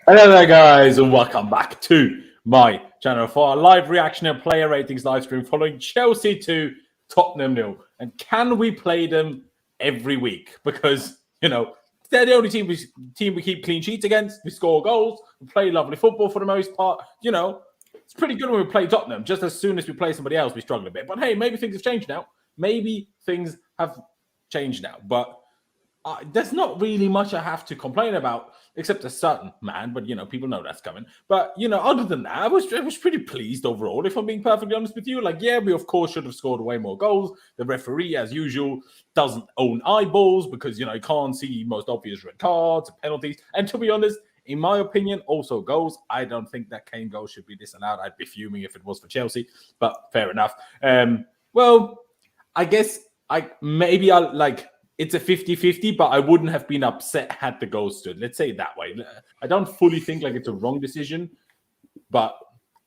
Hello there, guys, and welcome back to my channel for a live reaction and player ratings live stream following Chelsea 2, Tottenham 0. And can we play them every week? Because, you know, they're the only team we keep clean sheets against. We score goals. We play lovely football for the most part. You know, it's pretty good when we play Tottenham. Just as soon as we play somebody else, we struggle a bit. But hey, maybe things have changed now. Maybe things have changed now. But there's not really much I have to complain about, except a certain man. But, you know, people know that's coming. But, you know, other than that, I was pretty pleased overall, if I'm being perfectly honest with you. Like, yeah, we, of course, should have scored way more goals. The referee, as usual, doesn't own eyeballs because, you know, he can't see most obvious red cards and penalties. And to be honest, in my opinion, also goals. I don't think that Kane goal should be disallowed. I'd be fuming if it was for Chelsea, but fair enough. Well, I guess it's a 50-50, but I wouldn't have been upset had the goal stood. Let's say it that way. I don't fully think like it's a wrong decision, but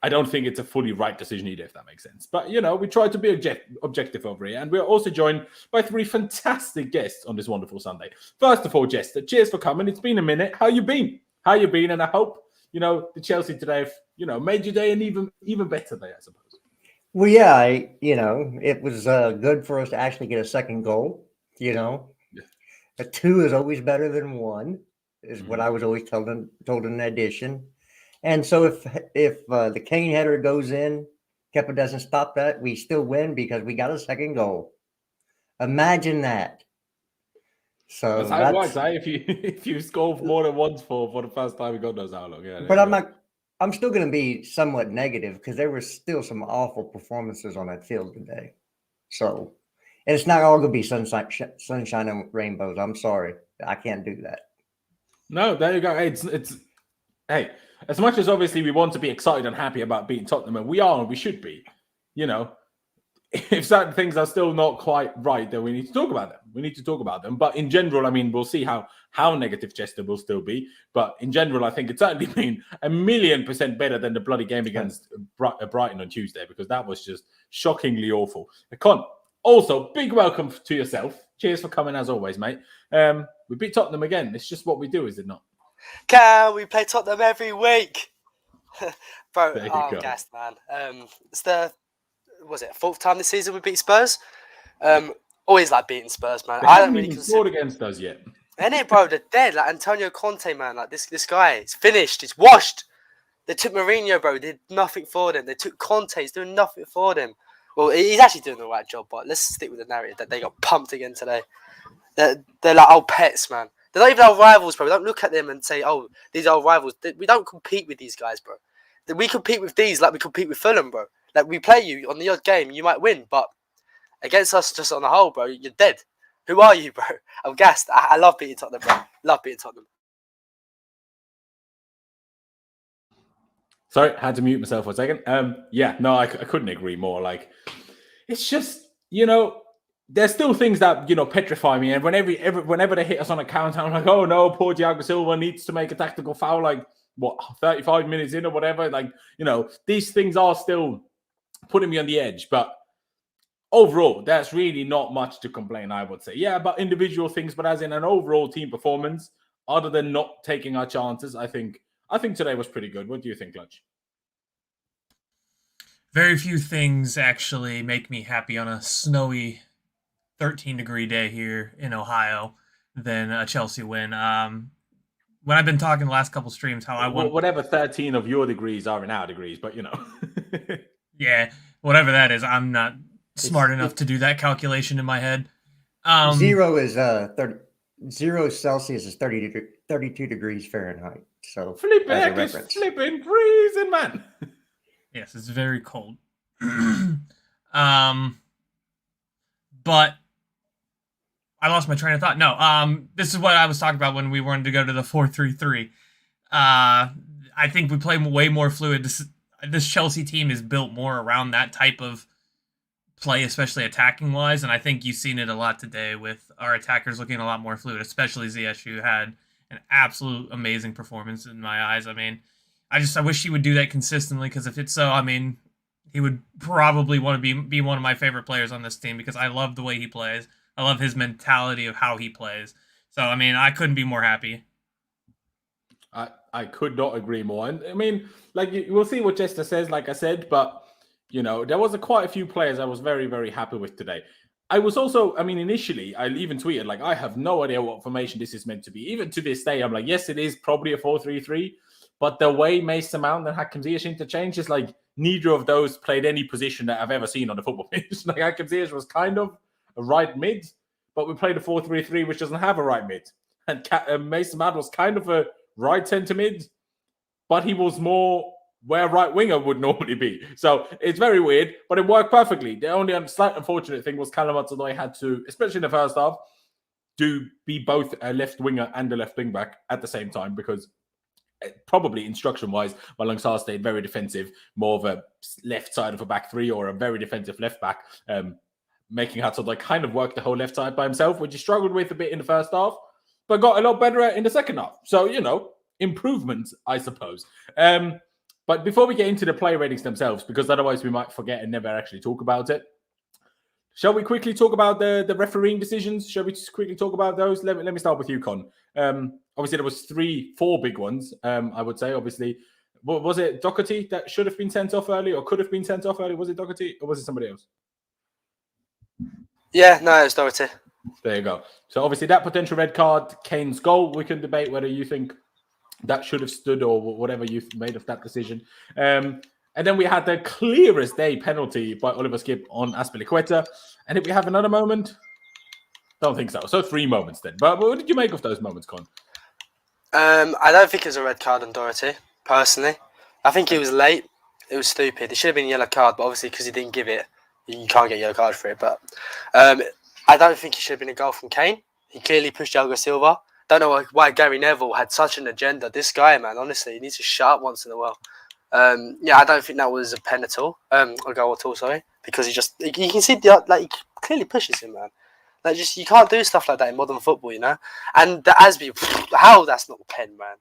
I don't think it's a fully right decision either, if that makes sense. But, you know, we try to be objective over here. And we're also joined by three fantastic guests on this wonderful Sunday. First of all, Jester, cheers for coming. It's been a minute. How you been? How you been? And I hope, you know, the Chelsea today, you know, made your day an even better day, I suppose. Well, yeah, it was good for us to actually get a second goal. You know, a 2 is always better than 1, is what I was always told in addition. And so if the Kane header goes in, Kepa doesn't stop that, we still win because we got a second goal. Imagine that. So that's how it works, eh? If you score more than once for the first time, God knows how long. Yeah, but I'm still going to be somewhat negative because there were still some awful performances on that field today. So. And it's not all going to be sunshine and rainbows. I'm sorry. I can't do that. No, there you go. Hey, as much as obviously we want to be excited and happy about beating Tottenham, and we are, and we should be, you know, if certain things are still not quite right, then we need to talk about them. We need to talk about them. But in general, I mean, we'll see how negative Chester will still be. But in general, I think it's certainly been 1,000,000% better than the bloody game against Brighton on Tuesday, because that was just shockingly awful. Con, also, big welcome to yourself. Cheers for coming as always, mate. We beat Tottenham again. It's just what we do, is it not? We play Tottenham every week. Bro, I'm gassed, man. It's the, was it 4th time this season we beat Spurs? Always like beating Spurs, man. I don't really scored against us yet. And it, bro, they're dead. Like Antonio Conte, man. Like this guy, it's finished. It's washed. They took Mourinho, bro. They did nothing for them. They took Conte. He's doing nothing for them. Well, he's actually doing the right job, but let's stick with the narrative that they got pumped again today. They're like old pets, man. They're not even our rivals, bro. We don't look at them and say, oh, these are our rivals. We don't compete with these guys, bro. We compete with these like we compete with Fulham, bro. Like, we play you on the odd game, you might win, but against us just on the whole, bro, you're dead. Who are you, bro? I'm gassed. I love beating Tottenham, bro. Love beating Tottenham. Sorry, had to mute myself for a second. Yeah, no, I couldn't agree more. Like, it's just, you know, there's still things that, you know, petrify me. And whenever they hit us on a counter, I'm like, oh no, poor Thiago Silva needs to make a tactical foul, like, what, 35 minutes in or whatever. Like, you know, these things are still putting me on the edge. But overall, there's really not much to complain, I would say. Yeah, about individual things, but as in an overall team performance, other than not taking our chances, I think today was pretty good. What do you think, Clutch? Very few things actually make me happy on a snowy 13-degree day here in Ohio than a Chelsea win. When I've been talking the last couple streams, how I want whatever 13 of your degrees are in our degrees, but you know. Yeah, whatever that is, I'm not smart enough to do that calculation in my head. 0 is 0 Celsius is 32 degrees Fahrenheit. So flipping freezing, man. Yes, it's very cold. But I lost my train of thought. No, this is what I was talking about when we wanted to go to the 4-3-3. I think we play way more fluid. This Chelsea team is built more around that type of play, especially attacking-wise, and I think you've seen it a lot today with our attackers looking a lot more fluid, especially Ziyech, who had an absolute amazing performance in my eyes. I mean, I wish he would do that consistently, because if it's so, I mean, he would probably want to be one of my favorite players on this team, because I love the way he plays. I love his mentality of how he plays. So, I mean, I couldn't be more happy. I could not agree more. And I mean, like, we'll see what Jester says, like I said, but, you know, there was quite a few players I was very, very happy with today. I was also, I mean, initially, I even tweeted, like, I have no idea what formation this is meant to be. Even to this day, I'm like, yes, it is probably a 4-3-3, but the way Mason Mount and HAKIM ZIYECH interchange is like, neither of those played any position that I've ever seen on the football pitch. Like, HAKIM ZIYECH was kind of a right mid, but we played a 4-3-3, which doesn't have a right mid. And Mason Mount was kind of a right centre mid, but he was more where a right winger would normally be. So it's very weird, but it worked perfectly. The only slight unfortunate thing was Hudson-Odoi had to, especially in the first half, be both a left winger and a left wing back at the same time, because probably instruction-wise, Malangsar stayed very defensive, more of a left side of a back three or a very defensive left back, making Hudson-Odoi kind of work the whole left side by himself, which he struggled with a bit in the first half, but got a lot better in the second half. So, you know, improvements, I suppose. But before we get into the player ratings themselves, because otherwise we might forget and never actually talk about it, shall we quickly talk about the refereeing decisions? Shall we just quickly talk about those? Let me start with you, Con. Obviously, there was 4 big ones, I would say. Obviously, was it Doherty that should have been sent off early or could have been sent off early? Was it Doherty or was it somebody else? Yeah, no, it was Doherty. There you go. So obviously that potential red card, Kane's goal, we can debate whether you think that should have stood or whatever you've made of that decision. And then we had the clearest day penalty by Oliver Skipp on Azpilicueta. And if we have another moment, don't think so. So 3 moments then. But what did you make of those moments, Con? I don't think it was a red card on Doherty, personally. I think he was late. It was stupid. It should have been a yellow card, but obviously because he didn't give it, you can't get a yellow card for it. But I don't think it should have been a goal from Kane. He clearly pushed Thiago Silva. Don't know why Gary Neville had such an agenda. This guy, man, honestly, he needs to shut up once in a while. Yeah, I don't think that was a pen at all. A goal at all, sorry. Because you can see, he clearly pushes him, man. Like, just, you can't do stuff like that in modern football, you know? And the Asby, how that's not a pen, man.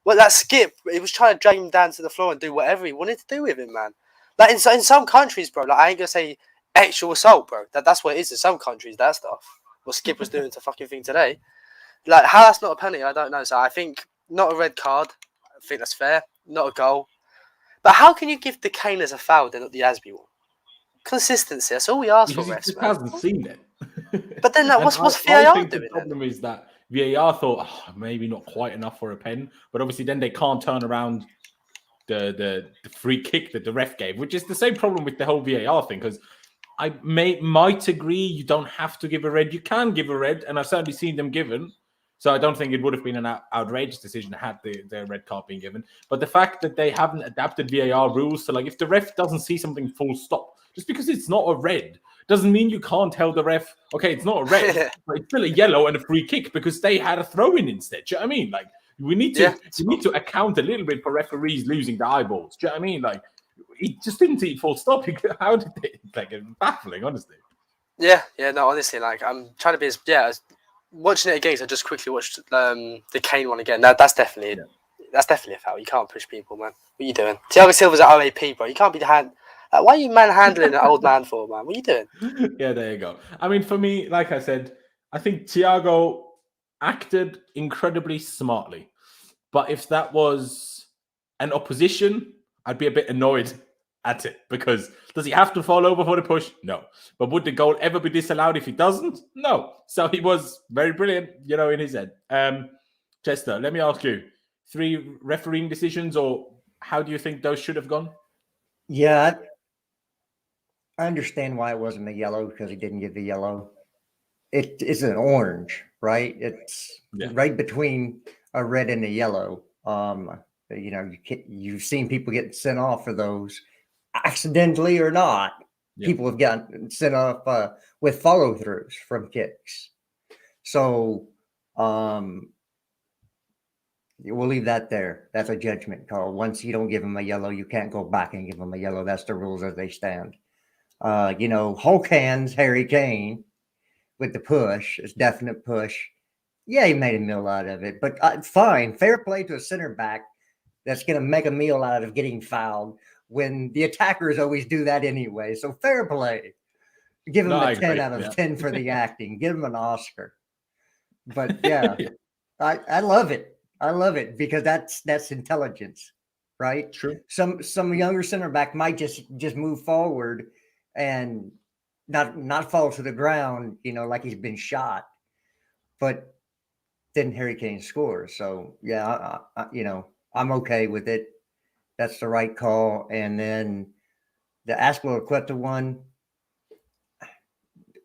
Well, that Skip, he was trying to drag him down to the floor and do whatever he wanted to do with him, man. Like, in some countries, bro, like, I ain't going to say actual assault, bro. That's what it is in some countries, that stuff. What Skip was doing to fucking thing today. Like, how that's not a penalty, I don't know. So I think not a red card. I think that's fair. Not a goal. But how can you give the Kane as a foul then not the Asby one? Consistency. That's all we ask for, refs, He hasn't seen it. But then what's VAR doing? The problem is that VAR thought maybe not quite enough for a pen, but obviously then they can't turn around the free kick that the ref gave, which is the same problem with the whole VAR thing. Because I might agree you don't have to give a red. You can give a red, and I've certainly seen them given. So I don't think it would have been an outrageous decision had the red card been given. But the fact that they haven't adapted VAR rules, so like if the ref doesn't see something full stop, just because it's not a red, doesn't mean you can't tell the ref, okay, it's not a red, but it's still a yellow and a free kick because they had a throw-in instead. Do you know what I mean? Like, we need to account a little bit for referees losing their eyeballs. Do you know what I mean? Like, he just didn't see full stop. How did they? Like, it's baffling, honestly. Yeah, no, honestly, like, I'm trying to be as watching it again. So I just quickly watched the Kane one again. That's definitely a foul. You can't push people, man. What are you doing? Thiago Silva's at OAP, bro. You can't be the hand. Like, why are you manhandling an old man for, man? What are you doing? Yeah, there you go. I mean, for me, like I said, I think Thiago acted incredibly smartly. But if that was an opposition, I'd be a bit annoyed at it, because does he have to fall over for the push? No. But would the goal ever be disallowed if he doesn't? No. So he was very brilliant, in his head. Chester, let me ask you, 3 refereeing decisions, or how do you think those should have gone? Yeah, I understand why it wasn't a yellow, because he didn't give the yellow. It is an orange, right? It's right between a red and a yellow. You've seen people get sent off for those, accidentally or not. Yeah. People have gotten sent off with follow-throughs from kicks. So we'll leave that there. That's a judgment call. Once you don't give them a yellow, you can't go back and give them a yellow. That's the rules as they stand. Hulk hands, Harry Kane with the push, it's definite push. Yeah, he made a meal out of it, but fine. Fair play to a center back that's going to make a meal out of getting fouled when the attackers always do that anyway. So fair play. Give him a 10 out of 10 for the acting. Give him an Oscar. But yeah, I love it. I love it because that's intelligence, right? True. Some younger center back might just move forward and not fall to the ground, like he's been shot. But then Harry Kane scores. So yeah, I'm okay with it. That's the right call. And then the Azpilicueta one,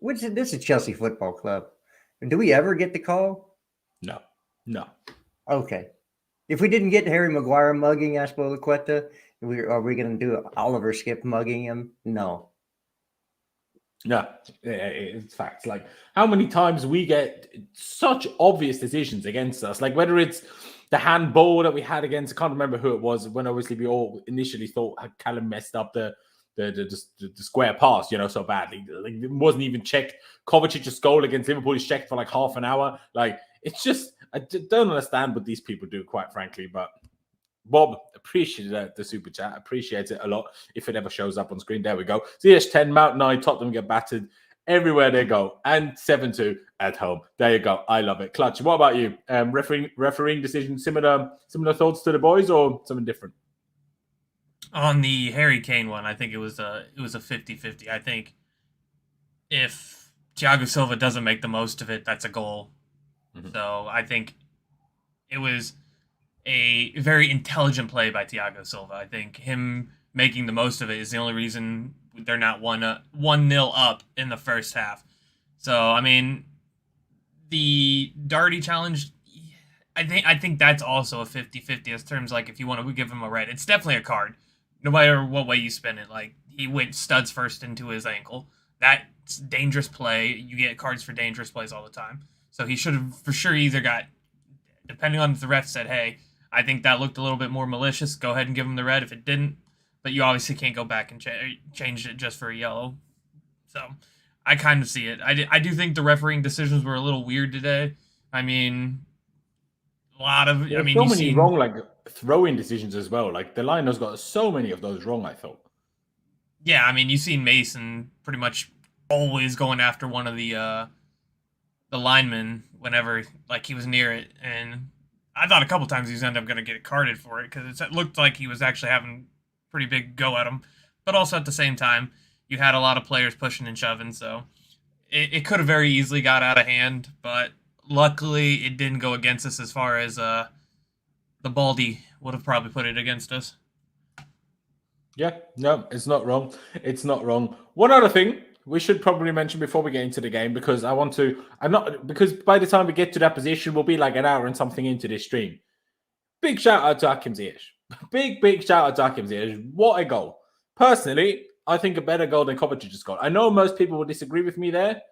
this is Chelsea Football Club. Do we ever get the call? No. Okay. If we didn't get Harry Maguire mugging Azpilicueta, are we going to do Oliver Skip mugging him? No. No, it's facts. Like, how many times we get such obvious decisions against us, like whether it's the handball that we had against, I can't remember who it was, when obviously we all initially thought Callum messed up the square pass, so badly. Like, it wasn't even checked. Kovacic's goal against Liverpool is checked for like half an hour. Like, it's just, I don't understand what these people do, quite frankly. But Bob, appreciate the super chat. Appreciate it a lot. If it ever shows up on screen, there we go. ZH10, Mount 9, Tottenham get battered everywhere they go. And 7-2 at home. There you go. I love it. Clutch. What about you? Refereeing decision, similar thoughts to the boys or something different? On the Harry Kane one, I think it was a 50-50. I think if Thiago Silva doesn't make the most of it, that's a goal. Mm-hmm. So I think it was a very intelligent play by Thiago Silva. I think him making the most of it is the only reason they're not 1-0 up in the first half. So, I mean, the Doherty challenge, I think that's also a 50-50 as terms like if you want to give him a red. It's definitely a card, no matter what way you spin it. Like, he went studs first into his ankle. That's dangerous play. You get cards for dangerous plays all the time. So he should have for sure either got, depending on if the ref said, hey, I think that looked a little bit more malicious, go ahead and give him the red if it didn't. But you obviously can't go back and change it just for a yellow. So I kind of see it. I do think the refereeing decisions were a little weird today. I mean, a lot of... There's so many wrong, like, throw-in decisions as well. Like, the Lionel's got so many of those wrong, I thought. Yeah, I mean, you've seen Mason pretty much always going after one of the linemen whenever, like, he was near it. And I thought a couple times he was end up going to get carded for it because it looked like he was actually having pretty big go at him. But also at the same time, you had a lot of players pushing and shoving, so it could have very easily got out of hand. But luckily, it didn't go against us as far as the Baldy would have probably put it against us. Yeah, no, it's not wrong. It's not wrong. One other thing we should probably mention before we get into the game, because because by the time we get to that position, we'll be like an hour and something into this stream. Big shout out to HAKIM ZIYECH. Big shout out to HAKIM ZIYECH. What a goal. Personally, I think a better goal than Kovacic's goal. I know most people will disagree with me there,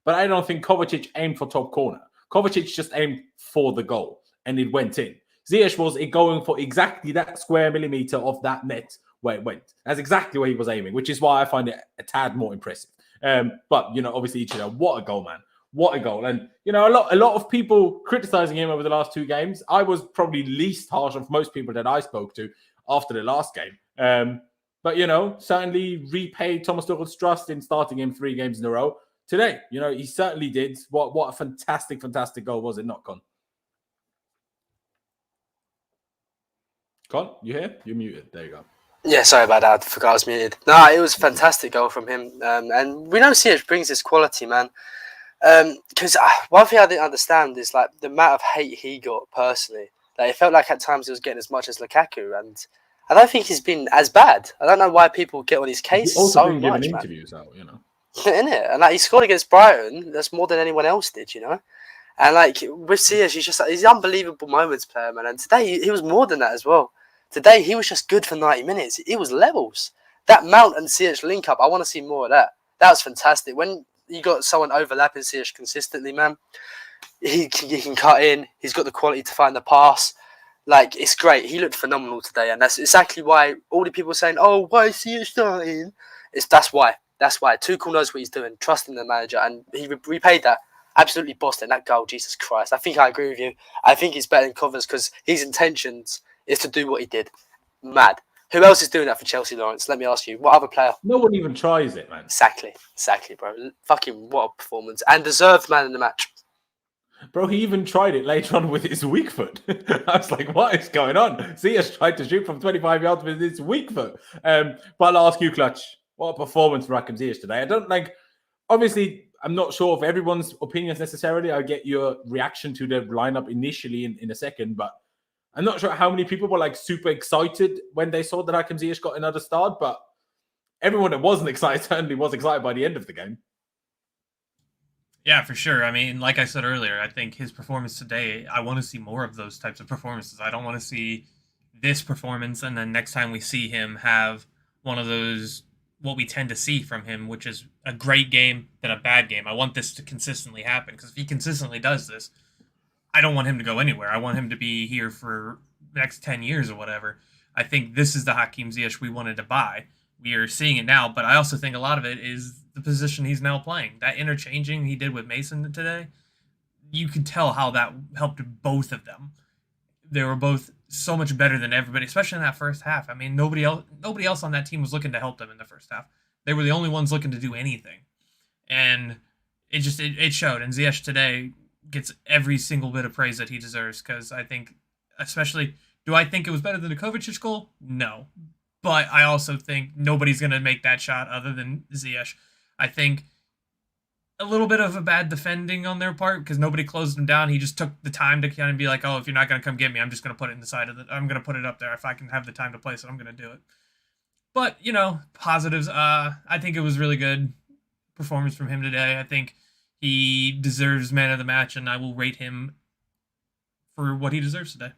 but I don't think Kovacic aimed for top corner. Kovacic just aimed for the goal, and it went in. ZIYECH was going for exactly that square millimeter of that net where it went. That's exactly where he was aiming, which is why I find it a tad more impressive. But, obviously, what a goal, man. What a goal. And, a lot of people criticizing him over the last two games. I was probably least harsh of most people that I spoke to after the last game. But, certainly repaid Thomas Tuchel's trust in starting him 3 games in a row. Today, he certainly did. What a fantastic goal, was it not, Con? Con, you here? You're muted. There you go. Yeah, sorry about that. I forgot I was muted. No, it was a fantastic goal from him. And we know ZIYECH brings this quality, man. Because one thing I didn't understand is like the amount of hate he got personally. Like, it felt like at times he was getting as much as Lukaku, and I don't think he's been as bad. I don't know why people get on his case so much, man. Interviews out, Isn't it? And like, he scored against Brighton. That's more than anyone else did, And like with ZIYECH, he's an unbelievable moments player, man. And today he was more than that as well. Today he was just good for 90 minutes. It was levels. That Mount and ZIYECH link up, I want to see more of that. That was fantastic. When you got someone overlapping ZIYECH consistently, man, he can cut in. He's got the quality to find the pass. Like, it's great. He looked phenomenal today, and that's exactly why all the people are saying, "Oh, why is ZIYECH starting?" That's why. That's why. Tuchel knows what he's doing, trusting the manager, and he repaid that. Absolutely bossed it. That goal, Jesus Christ. I think I agree with you. I think he's better than Covers because his intentions is to do what he did. Mad. Who else is doing that for Chelsea, Laurenz? Let me ask you. What other player? No one even tries it, man. Exactly, bro. Fucking what a performance. And deserved man in the match. Bro, he even tried it later on with his weak foot. I was like, what is going on? Ziyech tried to shoot from 25 yards with his weak foot. But I'll ask you, Clutch, what a performance for HAKIM ZIYECH today. I don't like, obviously, I'm not sure of everyone's opinions necessarily. I get your reaction to the lineup initially in a second, but I'm not sure how many people were like super excited when they saw that HAKIM ZIYECH got another start, but everyone that wasn't excited certainly was excited by the end of the game. Yeah, for sure. I mean, like I said earlier, I think his performance today, I want to see more of those types of performances. I don't want to see this performance and then next time we see him have one of those, what we tend to see from him, which is a great game, then a bad game. I want this to consistently happen because if he consistently does this, I don't want him to go anywhere. I want him to be here for the next 10 years or whatever. I think this is the HAKIM ZIYECH we wanted to buy. We are seeing it now, but I also think a lot of it is the position he's now playing. That interchanging he did with Mason today, you could tell how that helped both of them. They were both so much better than everybody, especially in that first half. I mean, nobody else on that team was looking to help them in the first half. They were the only ones looking to do anything. And it showed. And ZIYECH today gets every single bit of praise that he deserves because I think, especially, do I think it was better than the Kovacic goal? No. But I also think nobody's going to make that shot other than ZIYECH. I think a little bit of a bad defending on their part because nobody closed him down. He just took the time to kind of be like, oh, if you're not going to come get me, I'm just going to put it in the side of the, I'm going to put it up there. If I can have the time to place it, I'm going to do it. But, you know, positives. I think it was really good performance from him today. I think he deserves man of the match, and I will rate him for what he deserves today.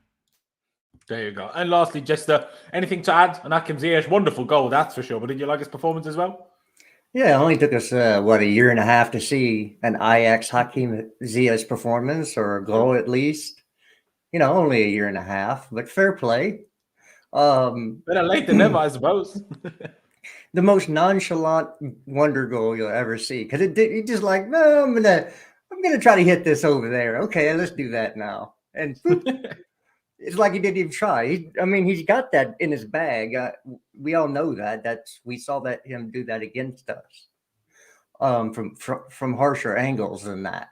There you go. And lastly, just anything to add on HAKIM ZIYECH? Wonderful goal, that's for sure. But did you like his performance as well? Yeah, it only took us, a year and a half to see an Ajax HAKIM ZIYECH performance or a goal at least. You know, only a year and a half, but fair play. Better late than never, I suppose. The most nonchalant wonder goal you'll ever see because it just like, no, I'm gonna try to hit this over there. Okay, let's do that now. And it's like he didn't even try. He's got that in his bag. We all know that. We saw him do that against us from harsher angles than that.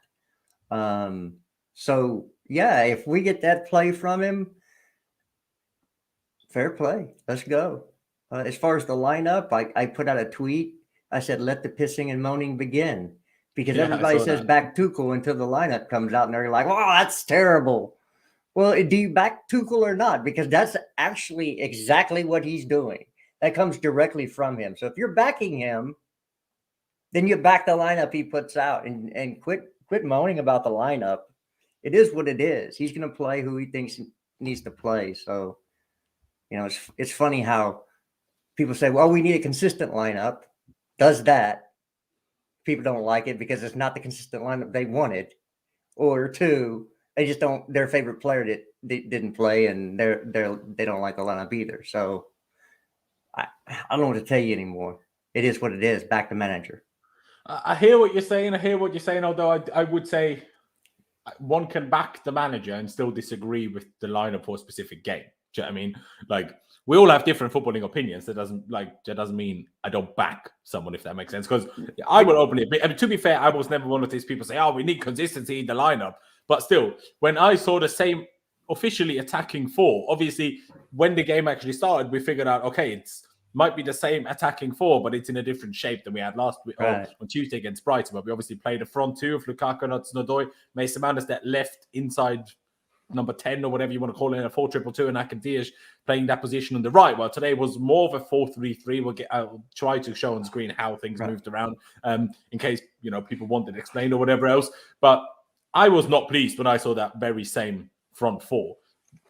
So yeah, if we get that play from him, fair play. Let's go. As far as the lineup, I put out a tweet. I said, let the pissing and moaning begin. Because everybody says back Tuchel until the lineup comes out and they're like, oh, that's terrible. Well, do you back Tuchel or not? Because that's actually exactly what he's doing. That comes directly from him. So if you're backing him, then you back the lineup he puts out and quit moaning about the lineup. It is what it is. He's going to play who he thinks needs to play. So, you know, it's funny how people say, well, we need a consistent lineup. Does that. People don't like it because it's not the consistent lineup they wanted. Or two, they just don't, their favorite player didn't play and they don't like the lineup either. So I don't know what to tell you anymore. It is what it is. Back to manager. I hear what you're saying. Although I would say one can back the manager and still disagree with the lineup for a specific game. Do you know what I mean? Like, we all have different footballing opinions. That doesn't mean I don't back someone, if that makes sense. Because I will openly admit, I mean, to be fair, I was never one of these people say, oh, we need consistency in the lineup. But still, when I saw the same officially attacking four, obviously, when the game actually started, we figured out, okay, it's might be the same attacking four, but it's in a different shape than we had last week on Tuesday against Brighton. But we obviously played a front two of Lukaku and Hudson-Odoi, Mason Mount as that left inside number 10 or whatever you want to call it, in a 4-2-2, and HAKIM ZIYECH playing that position on the right. Well, today was more of a 4-3-3. I'll try to show on screen how things moved around in case, you know, people wanted it explained or whatever else. But I was not pleased when I saw that very same front four.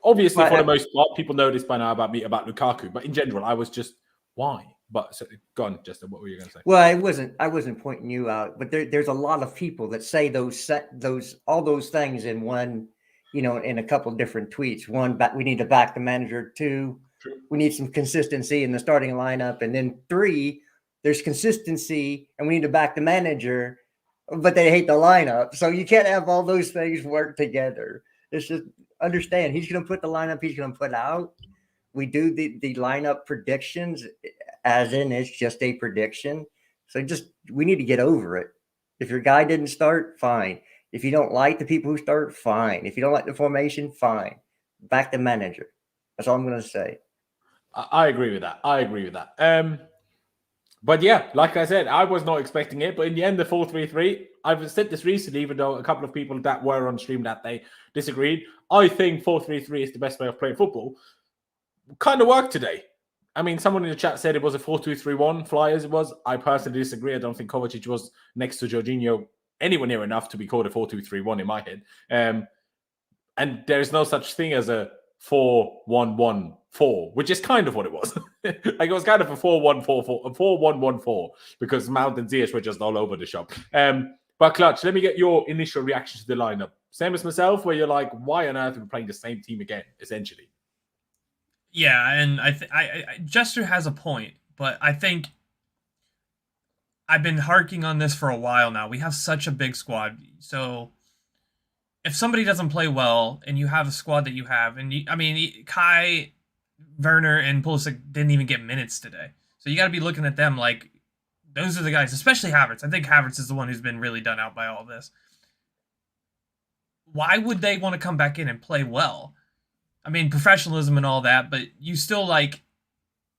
Obviously, for the most part, people know this by now about Lukaku. But in general, I was just, why? But so, go on, Justin, what were you going to say? Well, I wasn't pointing you out, but there's a lot of people that say all those things in one, you know, in a couple of different tweets. One, we need to back the manager. Two, we need some consistency in the starting lineup. And then three, there's consistency and we need to back the manager, but they hate the lineup. So you can't have all those things work together. It's just understand he's going to put the lineup he's going to put out. We do the lineup predictions as in it's just a prediction. So we need to get over it. If your guy didn't start, fine. If you don't like the people who start, fine. If you don't like the formation, fine. Back the manager. That's all I'm going to say. I agree with that. But yeah, like I said, I was not expecting it. But in the end, the 4-3-3, I've said this recently, even though a couple of people that were on stream that day disagreed. I think 4-3-3 is the best way of playing football. Kind of worked today. I mean, someone in the chat said it was a 4-2-3-1, Flyers it was. I personally disagree. I don't think Kovacic was next to Jorginho anywhere near enough to be called a 4-2-3-1 in my head. And there's no such thing as a 4-1-1-4, which is kind of what it was. Like it was kind of a 4-1-4-4, a 4-1-1-4, because Mount and Ziyech were just all over the shop. But Clutch, let me get your initial reaction to the lineup. Same as myself, where you're like, why on earth are we playing the same team again, essentially? Yeah, and I Jester has a point, but I think I've been harking on this for a while now. We have such a big squad, so if somebody doesn't play well and you have a squad that you have, and Kai, Werner, and Pulisic didn't even get minutes today, so you got to be looking at them like those are the guys, especially Havertz. I think Havertz is the one who's been really done out by all of this. Why would they want to come back in and play well? I mean, professionalism and all that, but you still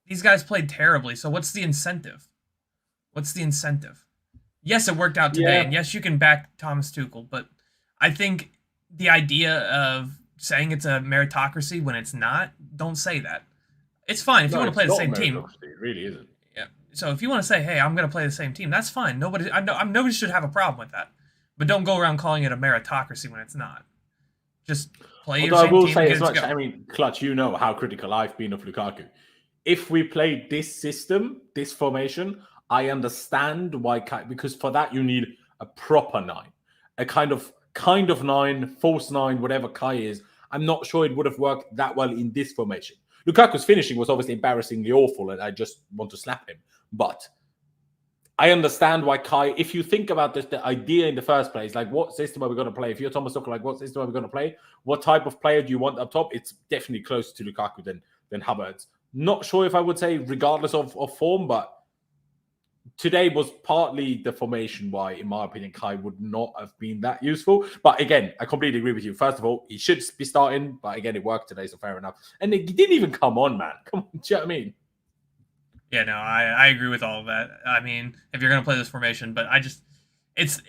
these guys played terribly, so what's the incentive? What's the incentive? Yes, it worked out today, and yes, you can back Thomas Tuchel, but I think the idea of saying it's a meritocracy when it's not, don't say that. It's fine if you want to play the same team. It really isn't. Yeah. So if you want to say, hey, I'm going to play the same team, that's fine. Nobody should have a problem with that. But don't go around calling it a meritocracy when it's not. Just play your same team. I will say as much. I mean, Clutch, you know how critical I've been of Lukaku. If we played this system, this formation, I understand why, because for that you need a proper 9, a kind of 9, false 9, whatever Kai is. I'm not sure it would have worked that well in this formation. Lukaku's finishing was obviously embarrassingly awful, and I just want to slap him. But I understand why Kai, if you think about this, the idea in the first place, like what system are we going to play? If you're Thomas Tuchel, like what system are we going to play? What type of player do you want up top? It's definitely closer to Lukaku than Havertz. Not sure if I would say regardless of form, but today was partly the formation why, in my opinion, Kai would not have been that useful. But again, I completely agree with you. First of all, he should be starting, but again, it worked today, so fair enough. And he didn't even come on, man. Come on, do you know what I mean? Yeah, no, I agree with all of that. I mean, if you're going to play this formation, but it's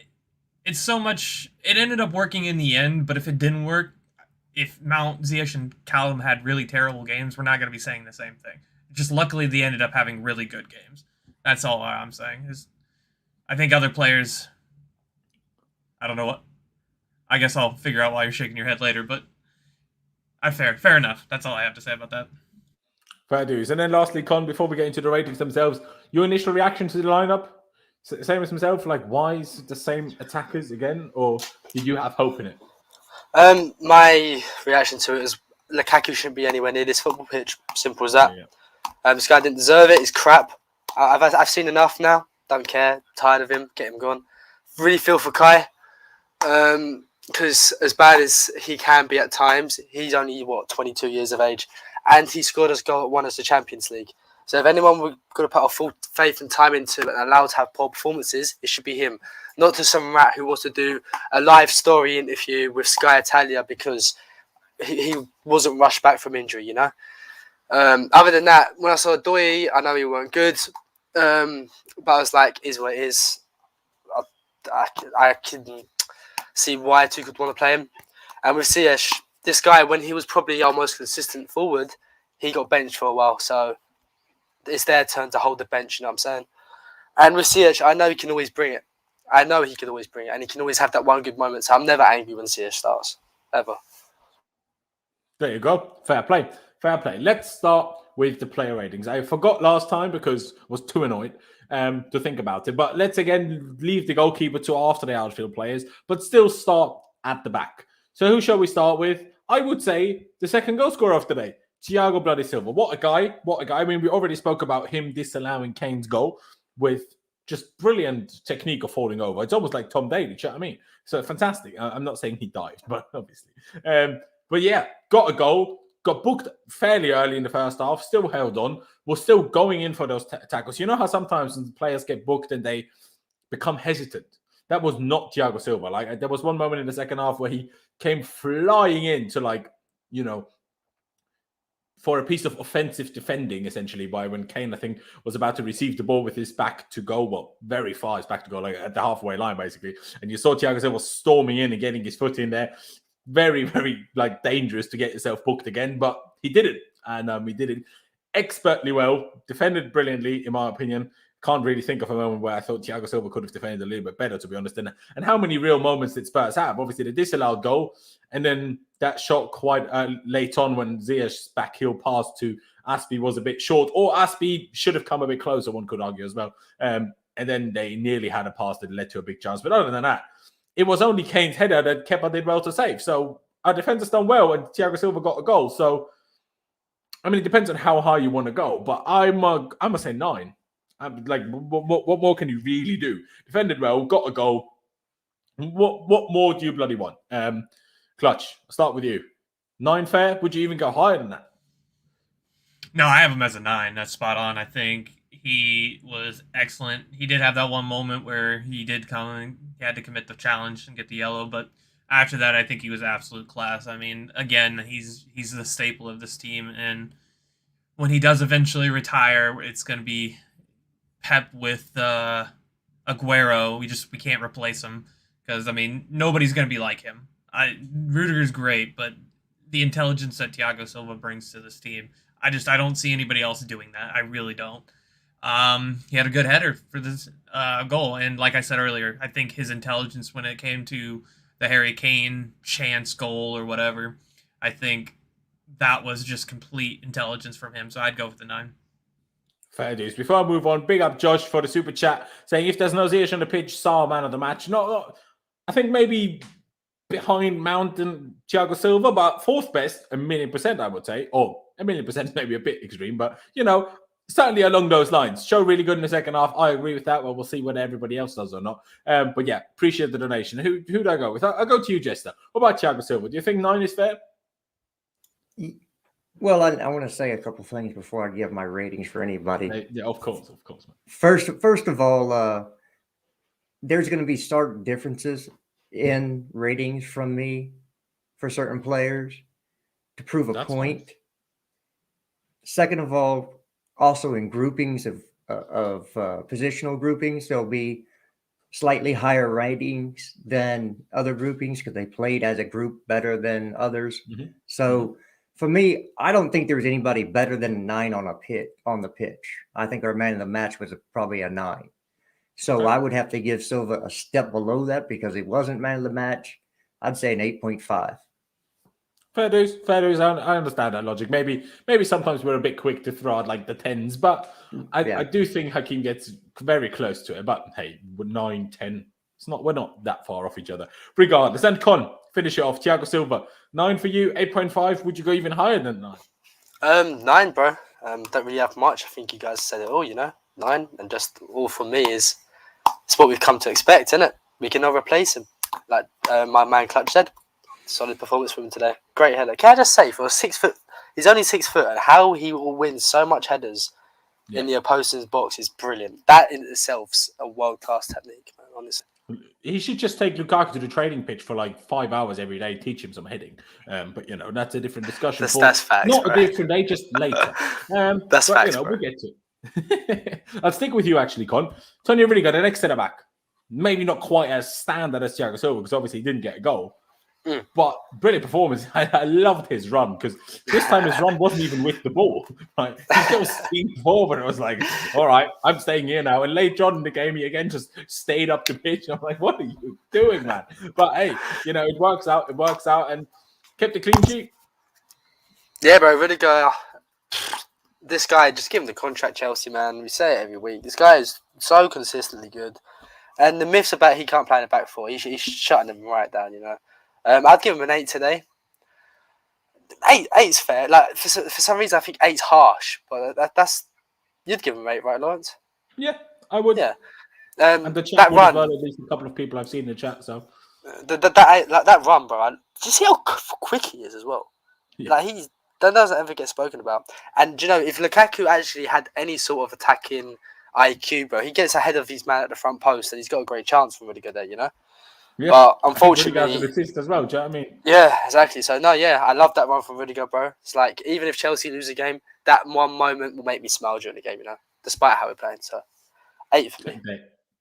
so much, it ended up working in the end, but if it didn't work, if Mount, Ziyech, and Callum had really terrible games, we're not going to be saying the same thing. Just luckily, they ended up having really good games. That's all I'm saying. I think other players, I don't know what. I guess I'll figure out why you're shaking your head later, but fair enough. That's all I have to say about that. Fair dues. And then lastly, Con, before we get into the ratings themselves, your initial reaction to the lineup? Same as myself, like why is it the same attackers again, or did you have hope in it? My reaction to it is Lukaku shouldn't be anywhere near this football pitch. Simple as that. Yeah. This guy didn't deserve it. He's crap. I've seen enough now. Don't care. Tired of him. Get him gone. Really feel for Kai. Because as bad as he can be at times, he's only, 22 years of age. And he scored us goal, won us the Champions League. So if anyone we're going to put our full faith and time into and allow to have poor performances, it should be him. Not to some rat who wants to do a live story interview with Sky Italia because he wasn't rushed back from injury, you know. Other than that, when I saw Odoi, I know he weren't good. But I was like, is what it is. I can see why Tuchel would want to play him. And with Ziyech, this guy, when he was probably our most consistent forward, he got benched for a while. So it's their turn to hold the bench, you know what I'm saying? And with Ziyech, I know he can always bring it. And he can always have that one good moment. So I'm never angry when Ziyech starts, ever. There you go. Fair play. Let's start with the player ratings. I forgot last time because I was too annoyed to think about it. But let's again leave the goalkeeper to after the outfield players, but still start at the back. So who shall we start with? I would say the second goal scorer of today, Thiago Bloody Silva. What a guy. I mean, we already spoke about him disallowing Kane's goal with just brilliant technique of falling over. It's almost like Tom Daly, do you know what I mean? So fantastic. I'm not saying he dived, but obviously. But yeah, got a goal, got booked fairly early in the first half, still held on, was still going in for those tackles. You know how sometimes players get booked and they become hesitant. that was not Thiago Silva. Like there was one moment in the second half where he came flying in to like, you know, for a piece of offensive defending, essentially, by when Kane, I think, was about to receive the ball with his back to goal, well, very far his back to goal, like at the halfway line, basically. And you saw Thiago Silva storming in and getting his foot in there. Very, very like dangerous to get yourself booked again, but he did it, and he did it expertly well, defended brilliantly, in my opinion. Can't really think of a moment where I thought Thiago Silva could have defended a little bit better, to be honest. And how many real moments did Spurs have? Obviously, the disallowed goal, and then that shot quite late on when Ziyech's backheel pass to Aspie was a bit short, or Aspie should have come a bit closer, one could argue as well. And then they nearly had a pass that led to a big chance. But other than that, it was only Kane's header that Kepa did well to save. So our defense has done well, and Thiago Silva got a goal. So, I mean, it depends on how high you want to go, but I'm gonna say 9. I'm like, what more can you really do? Defended well, got a goal. What more do you bloody want? Clutch, I'll start with you. 9 fair? Would you even go higher than that? No, I have him as a 9. That's spot on. I think he was excellent. He did have that one moment where he did come and he had to commit the challenge and get the yellow, but after that, I think he was absolute class. I mean, again, he's the staple of this team, and when he does eventually retire, it's going to be Pep with Aguero. We can't replace him because, I mean, nobody's going to be like him. Rudiger's great, but the intelligence that Thiago Silva brings to this team, I don't see anybody else doing that. I really don't. He had a good header for this goal, and like I said earlier, I think his intelligence when it came to the Harry Kane chance goal or whatever, I think that was just complete intelligence from him. So I'd go with the 9. Fair dues. Before I move on, big up Josh for the super chat saying if there's no Ziyech on the pitch, Saar man of the match. No, I think maybe behind Mount and Thiago Silva, but 4th best, 1,000,000%, I would say. Or 1,000,000% maybe a bit extreme, but you know, certainly along those lines. Show really good in the second half. I agree with that. Well, we'll see whether everybody else does or not. But yeah, appreciate the donation. Who do I go with? I'll go to you, Jester. What about Thiago Silva? Do you think 9 is fair? Well, I want to say a couple things before I give my ratings for anybody. Yeah, of course. Man. First of all, there's going to be stark differences in ratings from me for certain players to prove a point. Nice. Second of all, also in groupings of positional groupings, there'll be slightly higher ratings than other groupings because they played as a group better than others. Mm-hmm. So for me, I don't think there's anybody better than 9 on the pitch. I think our man of the match was probably a 9. So okay. I would have to give Silva a step below that because he wasn't man of the match. I'd say an 8.5. Fair dues. I understand that logic. Maybe sometimes we're a bit quick to throw out like the 10s, but I do think Hakim gets very close to it. But hey, 9, 10, we're not that far off each other. Regardless, and Con, finish it off. Thiago Silva, 9 for you, 8.5. Would you go even higher than 9? 9, bro. Don't really have much. I think you guys said it all. 9, and just all from me is it's what we've come to expect, isn't it? We can not replace him, like my man Clutch said. Solid performance from him today. Great header. Can I just say, for a 6 foot, he's only 6 foot, and how he will win so much headers in the opponent's box is brilliant. That in itself's a world class technique, man, honestly. He should just take Lukaku to the training pitch for like 5 hours every day, teach him some heading. But that's a different discussion. That's facts. Not a different day, just later. That's facts. We'll get to it. I'll stick with you actually, Con. Tony really got an next centre back. Maybe not quite as standard as Thiago Silva because obviously he didn't get a goal. But brilliant performance. I loved his run because this time his run wasn't even with the ball. Right? He just steamed forward. It was like, all right, I'm staying here now. And later on in the game, he again just stayed up the pitch. I'm like, what are you doing, man? But hey, it works out. It works out and kept a clean sheet. Yeah, bro, really go. This guy, just give him the contract, Chelsea, man. We say it every week. This guy is so consistently good. And the myths about he can't play in the back four, he's shutting them right down, I'd give him an 8 today. 8's fair. Like for some reason, I think 8's harsh, but that's you'd give him 8, right, Laurenz? Yeah, I would. Yeah. And the chat run, as well, at least a couple of people I've seen in the chat. So that run, bro. Do you see how quick he is as well? Yeah. Like that doesn't ever get spoken about. And if Lukaku actually had any sort of attacking IQ, bro. He gets ahead of his man at the front post, and he's got a great chance from Rudiger there, you know. Yeah, But I think Rudiger has unfortunately, an assist as well. Do you know what I mean? yeah, exactly. So no, yeah, I love that run from Rudiger, bro. It's like even if Chelsea lose a game, that one moment will make me smile during the game, you know, despite how we're playing. So 8 for me.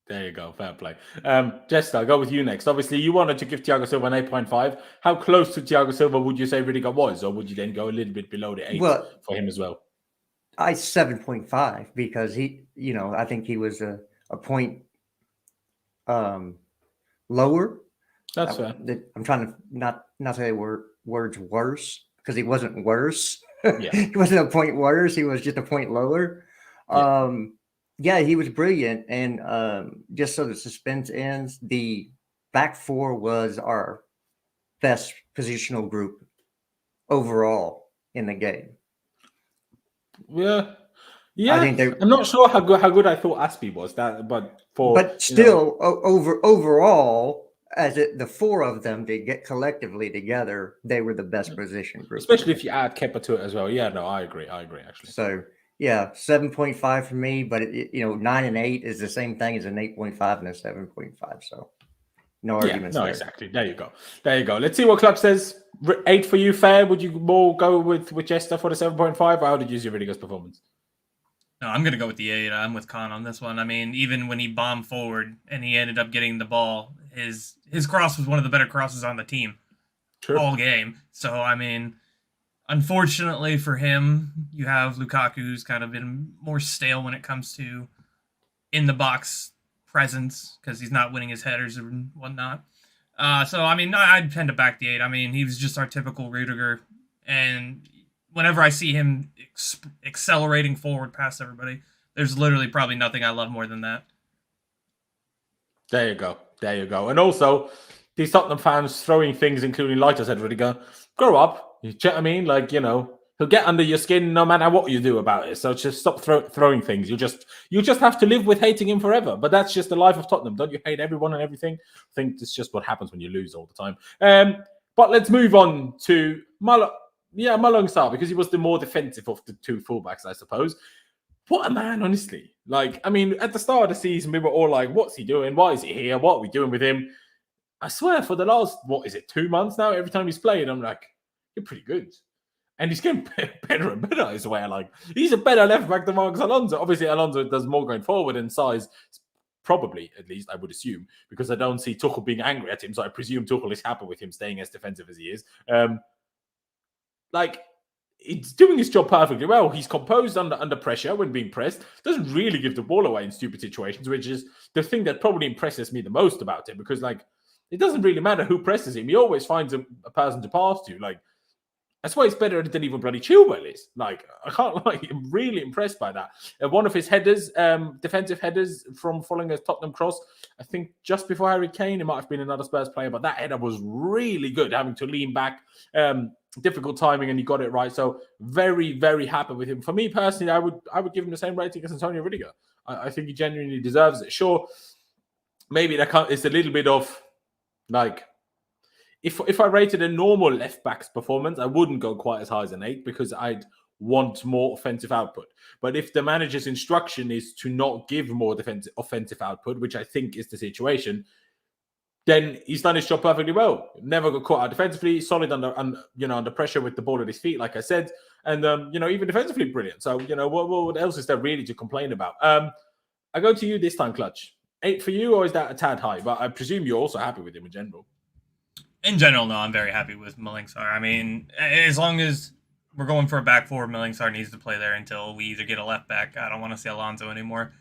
There you go. Fair play. Jester, I'll go with you next. Obviously, you wanted to give Thiago Silva an 8.5. How close to Thiago Silva would you say Rudiger was? Or would you then go a little bit below the 8 for him as well? I 7.5 because he, I think he was a point lower. That's fair. I'm trying to not say words worse because he wasn't worse. Yeah. He wasn't a point worse. He was just a point lower. Yeah, he was brilliant. And just so the suspense ends, the back four was our best positional group overall in the game. Yeah. I think I'm not sure how good I thought Aspie was. But still, overall, the four of them to get collectively together, they were the best position group. Especially if you add Kepa to it as well. Yeah, no, I agree actually. So yeah, 7.5 for me, but 9 and 8 is the same thing as an 8.5 and a 7.5. So no arguments. No, exactly. There you go. Let's see what Clutch says. 8 for you, fair. Would you more go with Jester for the 7.5? Or how did you see Rudiger's performance? No, I'm going to go with the 8. I'm with Con on this one. I mean, even when he bombed forward and he ended up getting the ball, his cross was one of the better crosses on the team all game. So, I mean, unfortunately for him, you have Lukaku, who's kind of been more stale when it comes to in-the-box presence because he's not winning his headers and whatnot. So, I mean, I'd tend to back the 8. I mean, he was just our typical Rudiger, and whenever I see him accelerating forward past everybody, there's literally probably nothing I love more than that. There you go. And also, these Tottenham fans throwing things, including lighters at Rudiger, grow up. You know what I mean? Like, he'll get under your skin no matter what you do about it. So just stop throwing things. You just have to live with hating him forever. But that's just the life of Tottenham. Don't you hate everyone and everything? I think it's just what happens when you lose all the time. But let's move on to Malong Sarr, because he was the more defensive of the two fullbacks, I suppose. What a man, honestly. Like, I mean, at the start of the season, we were all like, what's he doing? Why is he here? What are we doing with him? I swear, for the last, 2 months now, every time he's playing, I'm like, you're pretty good. And he's getting better and better, I swear. Like, he's a better left back than Marcos Alonso. Obviously, Alonso does more going forward in size, probably, at least, I would assume, because I don't see Tuchel being angry at him. So I presume Tuchel is happy with him staying as defensive as he is. He's doing his job perfectly well. He's composed under pressure when being pressed. Doesn't really give the ball away in stupid situations, which is the thing that probably impresses me the most about him, because, it doesn't really matter who presses him. He always finds a person to pass to. That's why it's better than even bloody Chilwell is. I can't lie. I'm really impressed by that. One of his headers, defensive headers from following a Tottenham cross, I think just before Harry Kane, it might have been another Spurs player, but that header was really good, having to lean back, difficult timing, and he got it right. So very, very happy with him. For me personally, I would give him the same rating as Antonio Rudiger. I think he genuinely deserves it. Sure, maybe it's a little bit of if I rated a normal left back's performance, I wouldn't go quite as high as an 8 because I'd want more offensive output. But if the manager's instruction is to not give more offensive output, which I think is the situation, then he's done his job perfectly well. Never got caught out defensively, solid under pressure with the ball at his feet, like I said, and even defensively brilliant. So what else is there really to complain about? I go to you this time, Clutch. 8 for you, or is that a tad high? But I presume you're also happy with him in general. In general, no, I'm very happy with Malong Sarr. I mean, as long as we're going for a back four, Malong Sarr needs to play there until we either get a left back. I don't want to see Alonso anymore.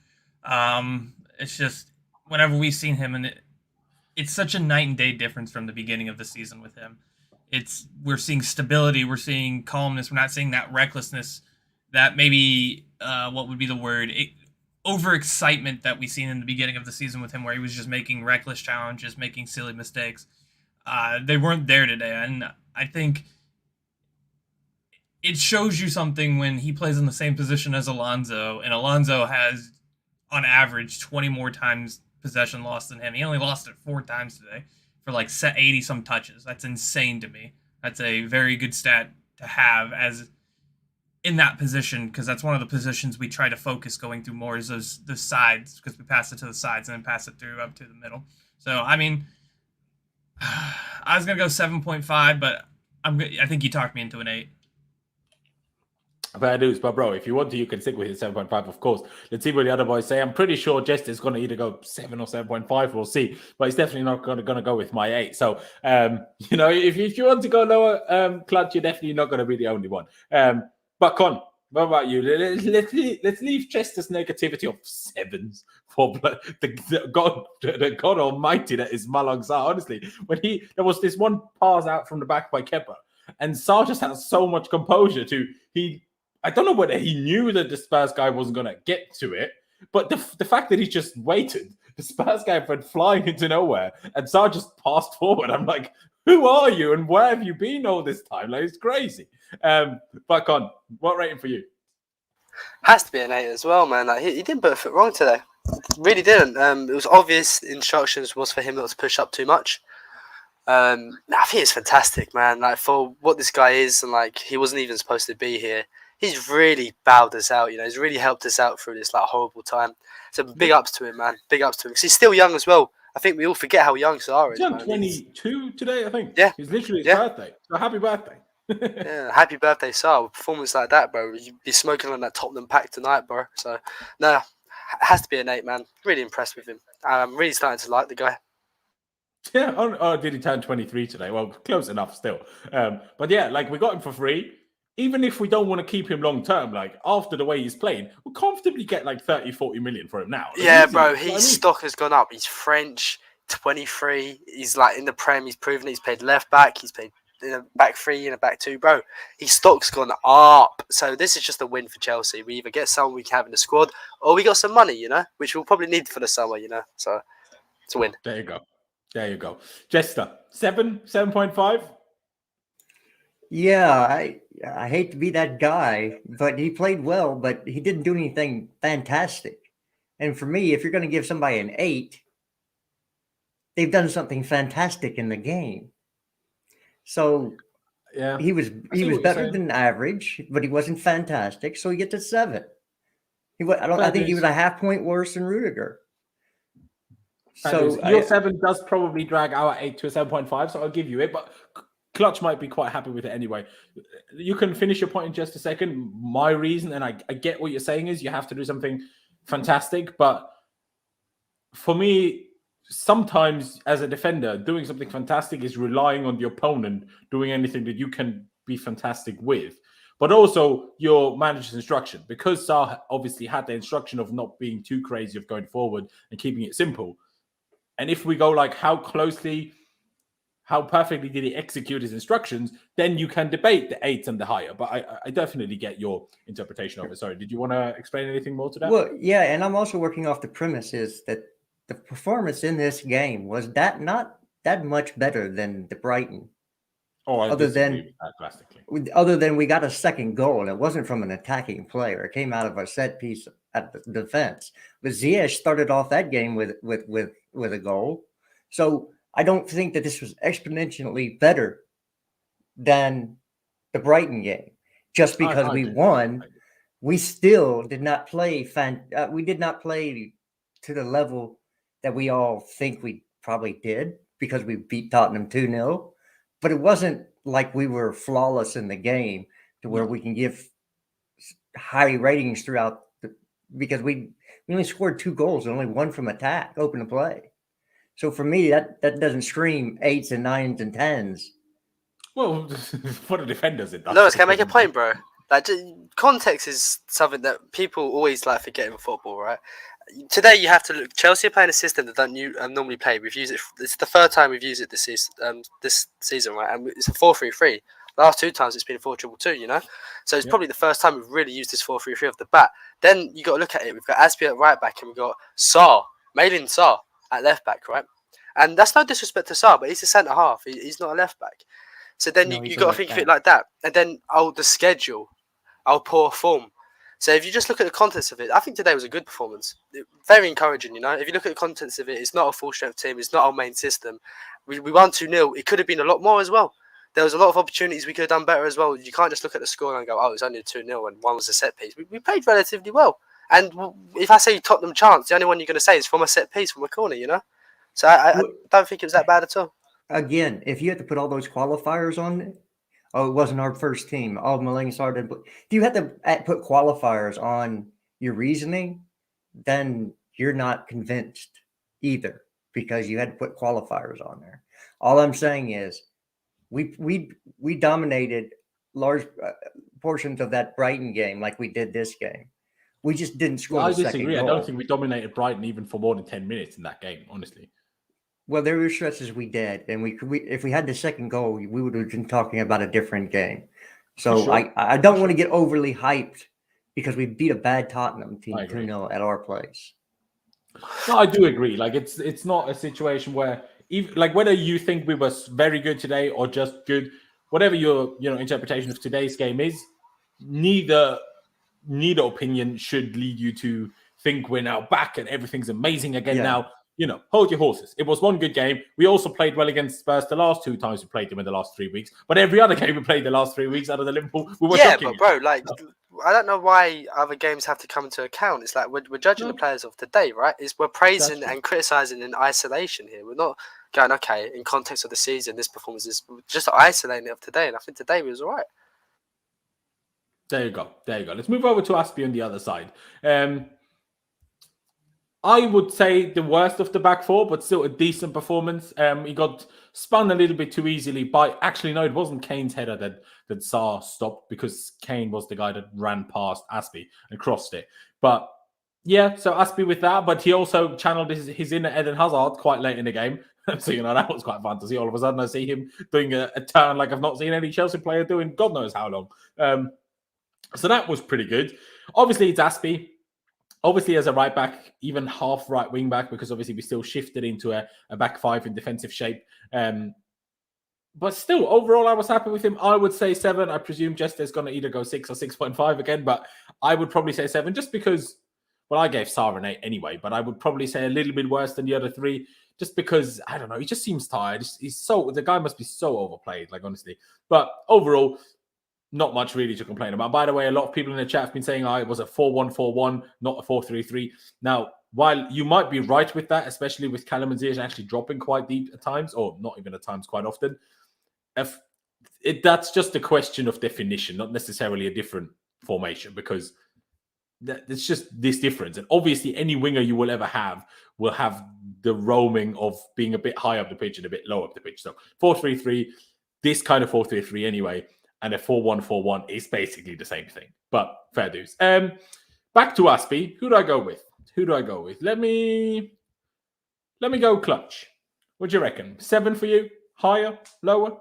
It's just whenever we've seen him, and it's such a night and day difference from the beginning of the season with him. We're seeing stability, we're seeing calmness, we're not seeing that recklessness, that maybe what would be the word? Overexcitement that we seen in the beginning of the season with him, where he was just making reckless challenges, making silly mistakes. They weren't there today, and I think it shows you something when he plays in the same position as Alonso, and Alonso has, on average, 20 more times possession lost than him. He only lost it 4 times today for 80-some touches. That's insane to me. That's a very good stat to have, as in that position, because that's one of the positions we try to focus going through more is the sides, because we pass it to the sides and then pass it through up to the middle. So I mean, I was gonna go 7.5, but I think you talked me into an 8. Bad news, but bro, if you want to, you can stick with his 7.5, of course. Let's see what the other boys say. I'm pretty sure Jester is going to either go 7 or 7.5. We'll see, but he's definitely not going to go with my 8. So, you know, if you want to go lower, Clutch, you're definitely not going to be the only one. But Con, what about you? Let's leave Chester's negativity of 7s for the God Almighty that is Malang Sarr. Honestly, when there was this one pass out from the back by Kepa, and Sarr just has so much composure I don't know whether he knew that the Spurs guy wasn't going to get to it, but the fact that he just waited, the Spurs guy went flying into nowhere, and Sarr just passed forward. I'm like, who are you, and where have you been all this time? Like, it's crazy. But Con, what rating for you? Has to be an 8 as well, man. Like, he didn't put a foot wrong today. Really didn't. It was obvious instructions was for him not to push up too much. I think it's fantastic, man. Like, for what this guy is, and like, he wasn't even supposed to be here. He's really bowed us out, you know. He's really helped us out through this like horrible time. So big ups to him, man. Big ups to him, because he's still young as well. I think we all forget how young Sarr is. He's on 22 today, I think. Yeah, he's literally his birthday. So happy birthday. Yeah, happy birthday, Sarr. With a performance like that, bro. You'd be smoking on that Tottenham pack tonight, bro. So no, it has to be an 8, man. Really impressed with him. I'm really starting to like the guy. Yeah, oh, did he turn 23 today? Well, close enough still. But yeah, like, we got him for free. Even if we don't want to keep him long term, like, after the way he's playing, we'll comfortably get like 30, 40 million for him now. Like, yeah, easy. bro, his stock has gone up. He's French, 23. He's like in the Prem. He's proven he's played left back. He's played in a back 3 and a back 2, bro. His stock's gone up. So this is just a win for Chelsea. We either get someone we can have in the squad, or we got some money, you know, which we'll probably need for the summer, you know. So it's a win. There you go. There you go. Jester, 7.5? Yeah, I hate to be that guy, but he played well, but he didn't do anything fantastic. And for me, if you're going to give somebody an 8, they've done something fantastic in the game. So yeah, he was better than average, but he wasn't fantastic. So he gets a 7. I think he was a half point worse than Rudiger. So your 7 does probably drag our 8 to a 7.5, so I'll give you it. But Clutch might be quite happy with it anyway. You can finish your point in just a second. My reason, and I get what you're saying, is you have to do something fantastic. But for me, sometimes as a defender, doing something fantastic is relying on the opponent doing anything that you can be fantastic with. But also your manager's instruction, because Sarr obviously had the instruction of not being too crazy, of going forward and keeping it simple. And if we go like how perfectly did he execute his instructions, then you can debate the 8 and the higher. But I definitely get your interpretation of it. Sorry, did you want to explain anything more to that? Well, yeah, and I'm also working off the premises that the performance in this game was not that much better than the Brighton. Oh, other than we got a second goal, and it wasn't from an attacking player. It came out of a set piece at the defense. But Ziyech started off that game with a goal. So I don't think that this was exponentially better than the Brighton game. Just because we won, we still did not play. We did not play to the level that we all think we probably did, because we beat Tottenham 2-0. But it wasn't like we were flawless in the game to where we can give high ratings throughout because we only scored 2 goals and only 1 from attack, open to play. So for me, that doesn't scream 8s and 9s and 10s. Well, for the defenders, it does. Lewis, can I make a point, bro? Like, context is something that people always like forget in football, right? Today you have to look. Chelsea are playing a system that don't normally play. We've used it. It's the 3rd time we've used it this season, right? And it's a 4-3-3. The last 2 times it's been 4-2-2. You know, so it's probably the first time we've really used this 4-3-3 off the bat. Then you got to look at it. We've got Aspie at right back, and we've got Maitland Sarr at left back, right? And that's no disrespect to Sarr, but he's a centre half. He's not a left back. So then you got to think of it like that. And then the schedule, poor form. So if you just look at the contents of it, I think today was a good performance. Very encouraging, you know. If you look at the contents of it, it's not a full strength team. It's not our main system. We won 2-0. It could have been a lot more as well. there was a lot of opportunities we could have done better as well. You can't just look at the score and go, oh, it's only 2-0 and one was a set piece. We played relatively well. And if I say Tottenham chance, the only one you're going to say is from a set piece, from a corner, you know? So I don't think it was that bad at all. Again, if you had to put all those qualifiers on, oh, it wasn't our first team. Oh, Malang started. If you had to put qualifiers on your reasoning, then you're not convinced either because you had to put qualifiers on there. All I'm saying is we dominated large portions of that Brighton game like we did this game. We just didn't score. I disagree. I don't think we dominated Brighton even for more than 10 minutes in that game, honestly. Well, there were stretches we did, and we if we had the second goal, we would have been talking about a different game. So sure. I don't want to get overly hyped because we beat a bad Tottenham team 2-0 at our place. No, I do agree. Like it's not a situation where even like whether you think we were very good today or just good, whatever your interpretation of today's game is, neither opinion should lead you to think we're now back and everything's amazing again now. Hold your horses. It was one good game. We also played well against Spurs the last 2 times we played them in the last 3 weeks. But every other game we played the last 3 weeks out of the Liverpool, we were shocking. But bro, like, I don't know why other games have to come into account. It's like we're judging the players of today, right? We're praising and criticising in isolation here. We're not going, okay, in context of the season, this performance is just isolating it of today. And I think today was all right. There you go. Let's move over to Aspie on the other side. I would say the worst of the back four, but still a decent performance. He got spun a little bit too easily by... Actually, no, it wasn't Kane's header that Sarr stopped because Kane was the guy that ran past Aspie and crossed it. But yeah, so Aspie with that, but he also channeled his inner Eden Hazard quite late in the game. So, that was quite fun to see. All of a sudden, I see him doing a turn like I've not seen any Chelsea player doing God knows how long. So that was pretty good. Obviously, it's Aspie. Obviously, as a right back, even half right wing back, because obviously we still shifted into a back five in defensive shape. But still, overall, I was happy with him. I would say 7. I presume Jester's going to either go 6 or 6.5 again, but I would probably say 7 just because, well, I gave Sarr an 8 anyway, but I would probably say a little bit worse than the other 3 just because, I don't know, he just seems tired. The guy must be so overplayed, like, honestly. But overall, not much really to complain about. By the way, a lot of people in the chat have been saying, it was a 4-1-4-1, not a 4-3-3. Now, while you might be right with that, especially with Callum and Ziyech actually dropping quite deep at times, or not even at times, quite often, that's just a question of definition, not necessarily a different formation, because it's just this difference. And obviously, any winger you will ever have will have the roaming of being a bit high up the pitch and a bit low up the pitch. So 4-3-3, this kind of 4-3-3 anyway, and a 4-1-4-1 is basically the same thing. But fair dues. Back to Aspie. Who do I go with? Let me go Clutch. What do you reckon? 7 for you? Higher? Lower?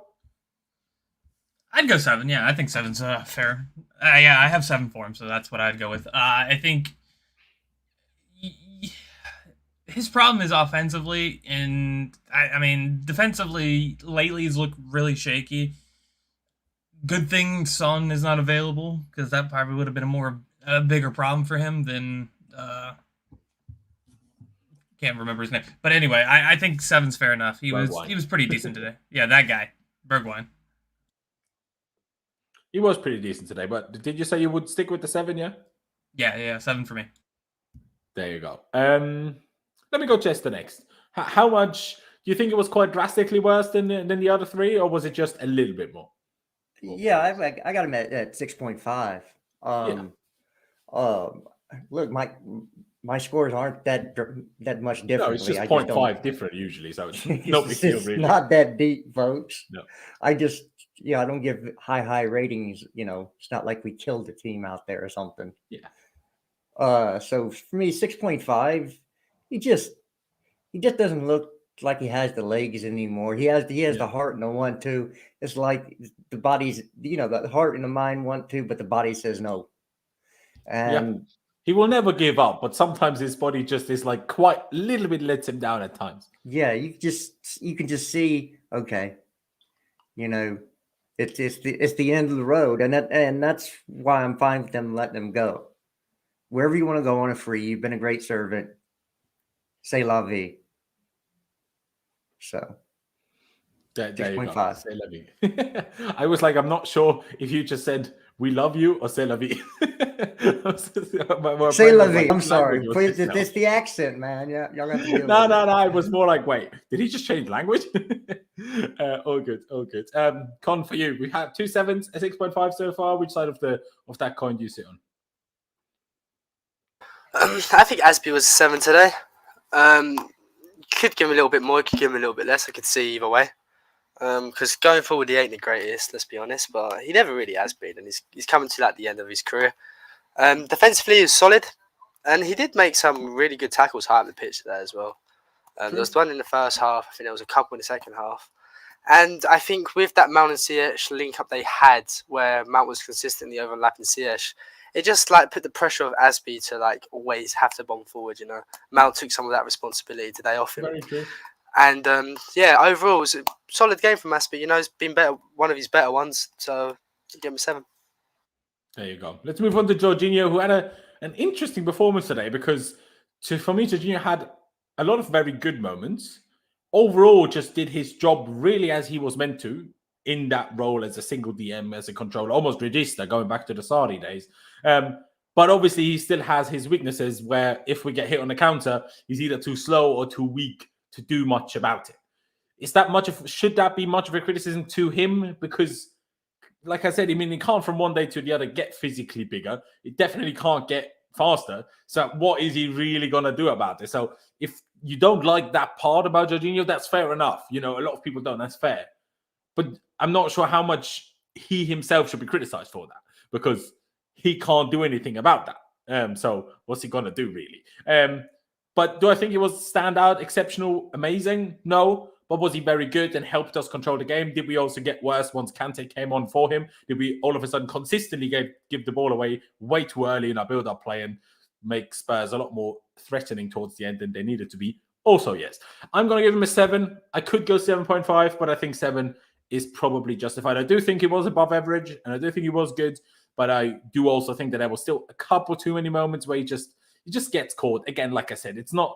I'd go 7. Yeah, I think 7's fair. Yeah, I have 7 for him, so that's what I'd go with. I think his problem is offensively, and I mean, defensively, lately he's looked really shaky. Good thing Son is not available, because that probably would have been a bigger problem for him than can't remember his name. But anyway, I think 7's fair enough. He was pretty decent today. Yeah, that guy, Bergwijn. He was pretty decent today. But did you say you would stick with the 7? Yeah. Yeah, 7 for me. There you go. Let me go Chester next. How much do you think it was quite drastically worse than the other 3, or was it just a little bit more? Yeah, I got him at 6.5. Look, my scores aren't that much different. No, it's just 0.5 different usually, so it's no big deal, really. Not that deep, folks. No. I just, I don't give high ratings. It's not like we killed the team out there or something. Yeah. So for me, 6.5. He just doesn't look like he has the legs anymore. He has the heart and the 1-2. It's like the body's, the heart and the mind want to, but the body says no. And he will never give up, but sometimes his body just is like quite a little bit lets him down at times. Yeah, you can just see, okay, it's the end of the road, and that's why I'm fine with them letting him go. Wherever you want to go on a free, you've been a great servant. C'est la vie. So, There you go. 6.5. C'est la vie. I was like, I'm not sure if you just said we love you or c'est la vie. Say la vie. I'm sorry. It's the accent, man. Yeah, y'all got to deal no. with it. It was more like, wait, did he just change language? All good. Con, for you, we have 2 7s, a 6.5 so far. Which side of that coin do you sit on? I think Asby was 7 today. Could give him a little bit more, could give him a little bit less. I could see either way. Because going forward, he ain't the greatest, let's be honest, but he never really has been, and he's coming to like the end of his career. Defensively, he was solid, and he did make some really good tackles high up the pitch today as well. There was one in the first half. I think there was a couple in the second half. And I think with that Mount and Ziyech link up they had, where Mount was consistently overlapping Ziyech, it just like put the pressure of Asby to like always have to bomb forward. You know, Mount took some of that responsibility today off him. Very true. And overall, it was a solid game from Asby. You know, it's been one of his better ones. So give him a 7. There you go. Let's move on to Jorginho, who had an interesting performance today because, for me, Jorginho had a lot of very good moments. Overall, just did his job really as he was meant to in that role as a single DM, as a controller, almost regista, going back to the Sarri days. But obviously, he still has his weaknesses where if we get hit on the counter, he's either too slow or too weak to do much about it. Should that be much of a criticism to him? Because, like I said, I mean, he can't from one day to the other get physically bigger. He definitely can't get faster. So what is he really going to do about this? So if you don't like that part about Jorginho, that's fair enough. You know, a lot of people don't. That's fair. But I'm not sure how much he himself should be criticized for that because he can't do anything about that. So what's he going to do, really? But do I think he was standout, exceptional, amazing? No. But was he very good and helped us control the game? Did we also get worse once Conte came on for him? Did we all of a sudden consistently give the ball away way too early in our build-up play and make Spurs a lot more threatening towards the end than they needed to be? Also, yes. I'm going to give him a 7. I could go 7.5, but I think 7 is probably justified. I do think he was above average, and I do think he was good, but I do also think that there was still a couple too many moments where he just gets caught. Again, like I said, it's not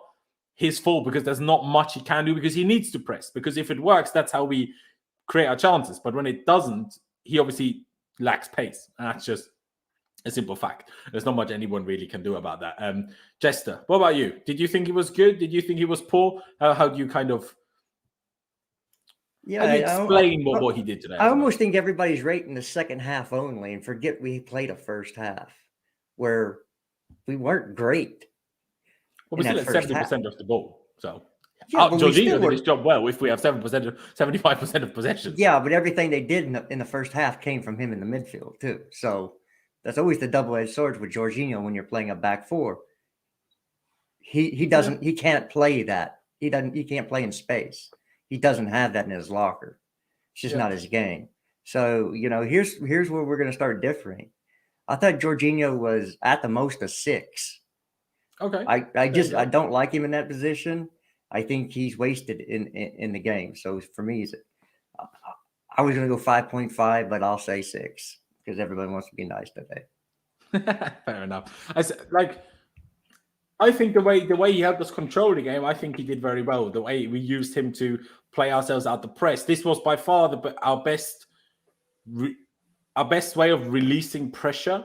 his fault because there's not much he can do because he needs to press. Because if it works, that's how we create our chances. But when it doesn't, he obviously lacks pace. And that's just a simple fact. There's not much anyone really can do about that. Jester, what about you? Did you think he was good? Did you think he was poor? How do you kind of explain what he did today? I almost think everybody's rating the second half only and forget we played a first half where we weren't great. Well, we still had 70% of the ball. So Jorginho did his job well if we have 75% of possessions. Yeah, but everything they did in the first half came from him in the midfield too. So that's always the double-edged sword with Jorginho when you're playing a back four. He can't play that. He can't play in space. He doesn't have that in his locker. It's just not his game. So, you know, here's where we're going to start differing. I thought Jorginho was at the most a 6. Okay. I don't like him in that position. I think he's wasted in the game. So for me, I was going to go 5.5, but I'll say 6 because everybody wants to be nice today. Fair enough. I think the way he helped us control the game, I think he did very well. The way we used him to play ourselves out the press. This was by far our best way of releasing pressure.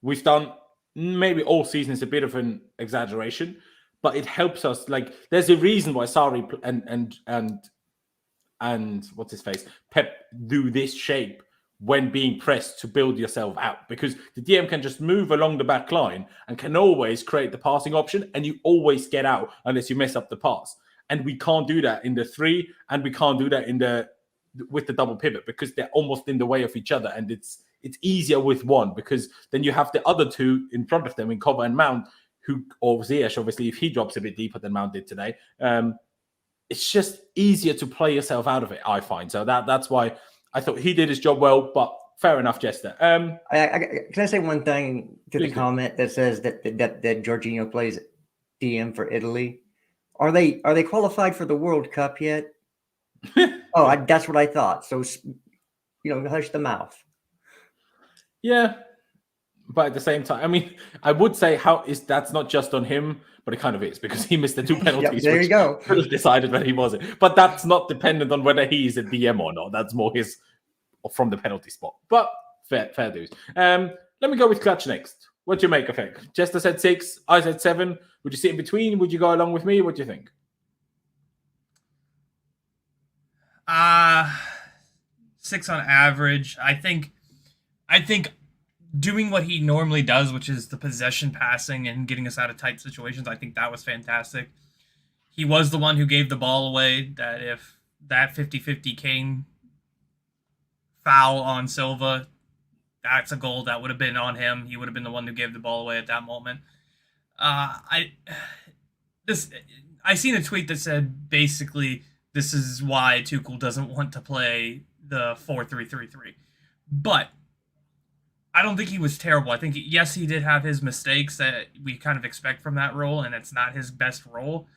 We've done maybe all season is a bit of an exaggeration, but it helps us. Like there's a reason why Sarri and what's his face Pep do this shape when being pressed to build yourself out, because the DM can just move along the back line and can always create the passing option, and you always get out unless you mess up the pass. And we can't do that in the 3, and we can't do that with the double pivot because they're almost in the way of each other, and it's easier with one because then you have the other 2 in front of them in Kovacic and Mount, or Ziyech, obviously, if he drops a bit deeper than Mount did today. It's just easier to play yourself out of it, I find. So that's why I thought he did his job well, but fair enough, Jester. Can I say one thing to the comment that says that Jorginho plays DM for Italy? Are they qualified for the World Cup yet? That's what I thought. So, hush the mouth. Yeah, But at the same time, I mean, I would say that's not just on him, but it kind of is because he missed the 2 penalties. There you go. Which decided that he wasn't. But that's not dependent on whether he's a DM or not. That's more his from the penalty spot. But fair dues. Let me go with Clutch next. What do you make of it? Jester said 6, I said 7. Would you sit in between? Would you go along with me? What do you think? 6 on average. I think doing what he normally does, which is the possession passing and getting us out of tight situations, I think that was fantastic. He was the one who gave the ball away. That if that 50-50 Kane foul on Silva, that's a goal that would have been on him. He would have been the one who gave the ball away at that moment. I seen a tweet that said basically this is why Tuchel doesn't want to play the 4-3-3-3. But I don't think he was terrible. I think, yes, he did have his mistakes that we kind of expect from that role, and it's not his best role.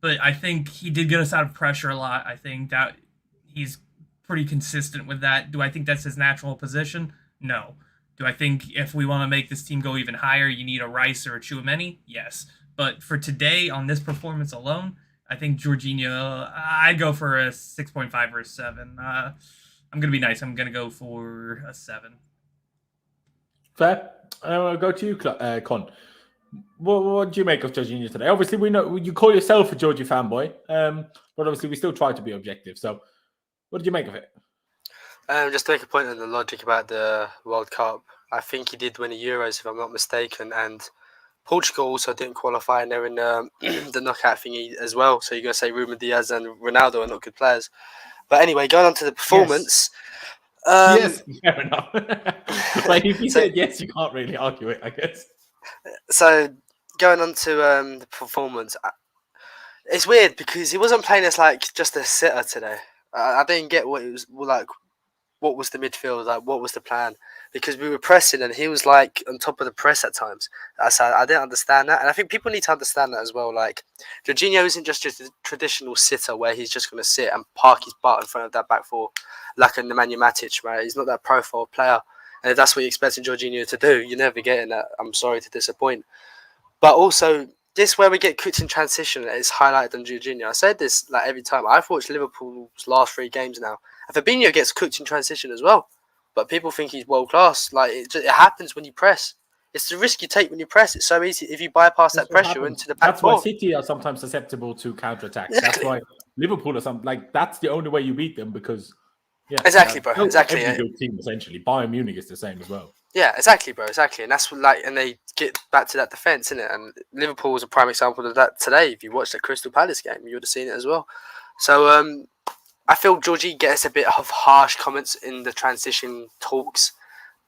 But I think he did get us out of pressure a lot. I think that he's pretty consistent with that. Do I think that's his natural position? No. Do I think if we want to make this team go even higher, you need a Rice or a Tchouaméni? Yes. But for today, on this performance alone, I think Jorginho, I'd go for a 6.5 or a 7. I'm going to be nice. I'm going to go for a 7. Fair. I'll go to you, Con. What do you make of Jorginho today? Obviously, we know you call yourself a Georgie fanboy, but obviously we still try to be objective. So what did you make of it? Just to make a point on the logic about the World Cup, I think he did win the Euros, if I'm not mistaken, and Portugal also didn't qualify, and they're in the knockout thingy as well. So you're going to say Ruben Diaz and Ronaldo are not good players. But anyway, going on to the performance. Yes, fair enough. Like if you said yes, you can't really argue it, I guess. So going on to the performance, it's weird because he wasn't playing as like just a sitter today. I didn't get what it was like. What was the midfield like? What was the plan? Because we were pressing and he was like on top of the press at times. So I didn't understand that, and I think people need to understand that as well. Like Jorginho isn't just a traditional sitter where he's just going to sit and park his butt in front of that back four like a Nemanja Matic, right? He's not that profile player, and if that's what you expect Jorginho to do, you're never getting that. I'm sorry to disappoint, but also this where we get cooked in transition is highlighted on Jorginho. I said this like every time. I've watched Liverpool's last 3 games now. And Fabinho gets cooked in transition as well. But people think he's world class. Like it happens when you press. It's the risk you take when you press. It's so easy if you bypass that pressure into the back. That's why City are sometimes susceptible to counterattacks. Exactly. That's why Liverpool are that's the only way you beat them because exactly, bro. Exactly. Every good team essentially. Bayern Munich is the same as well. Yeah, exactly, bro. Exactly. And that's what, and they get back to that defense, isn't it? And Liverpool was a prime example of that today. If you watched the Crystal Palace game, you would have seen it as well. So I feel Georgie gets a bit of harsh comments in the transition talks.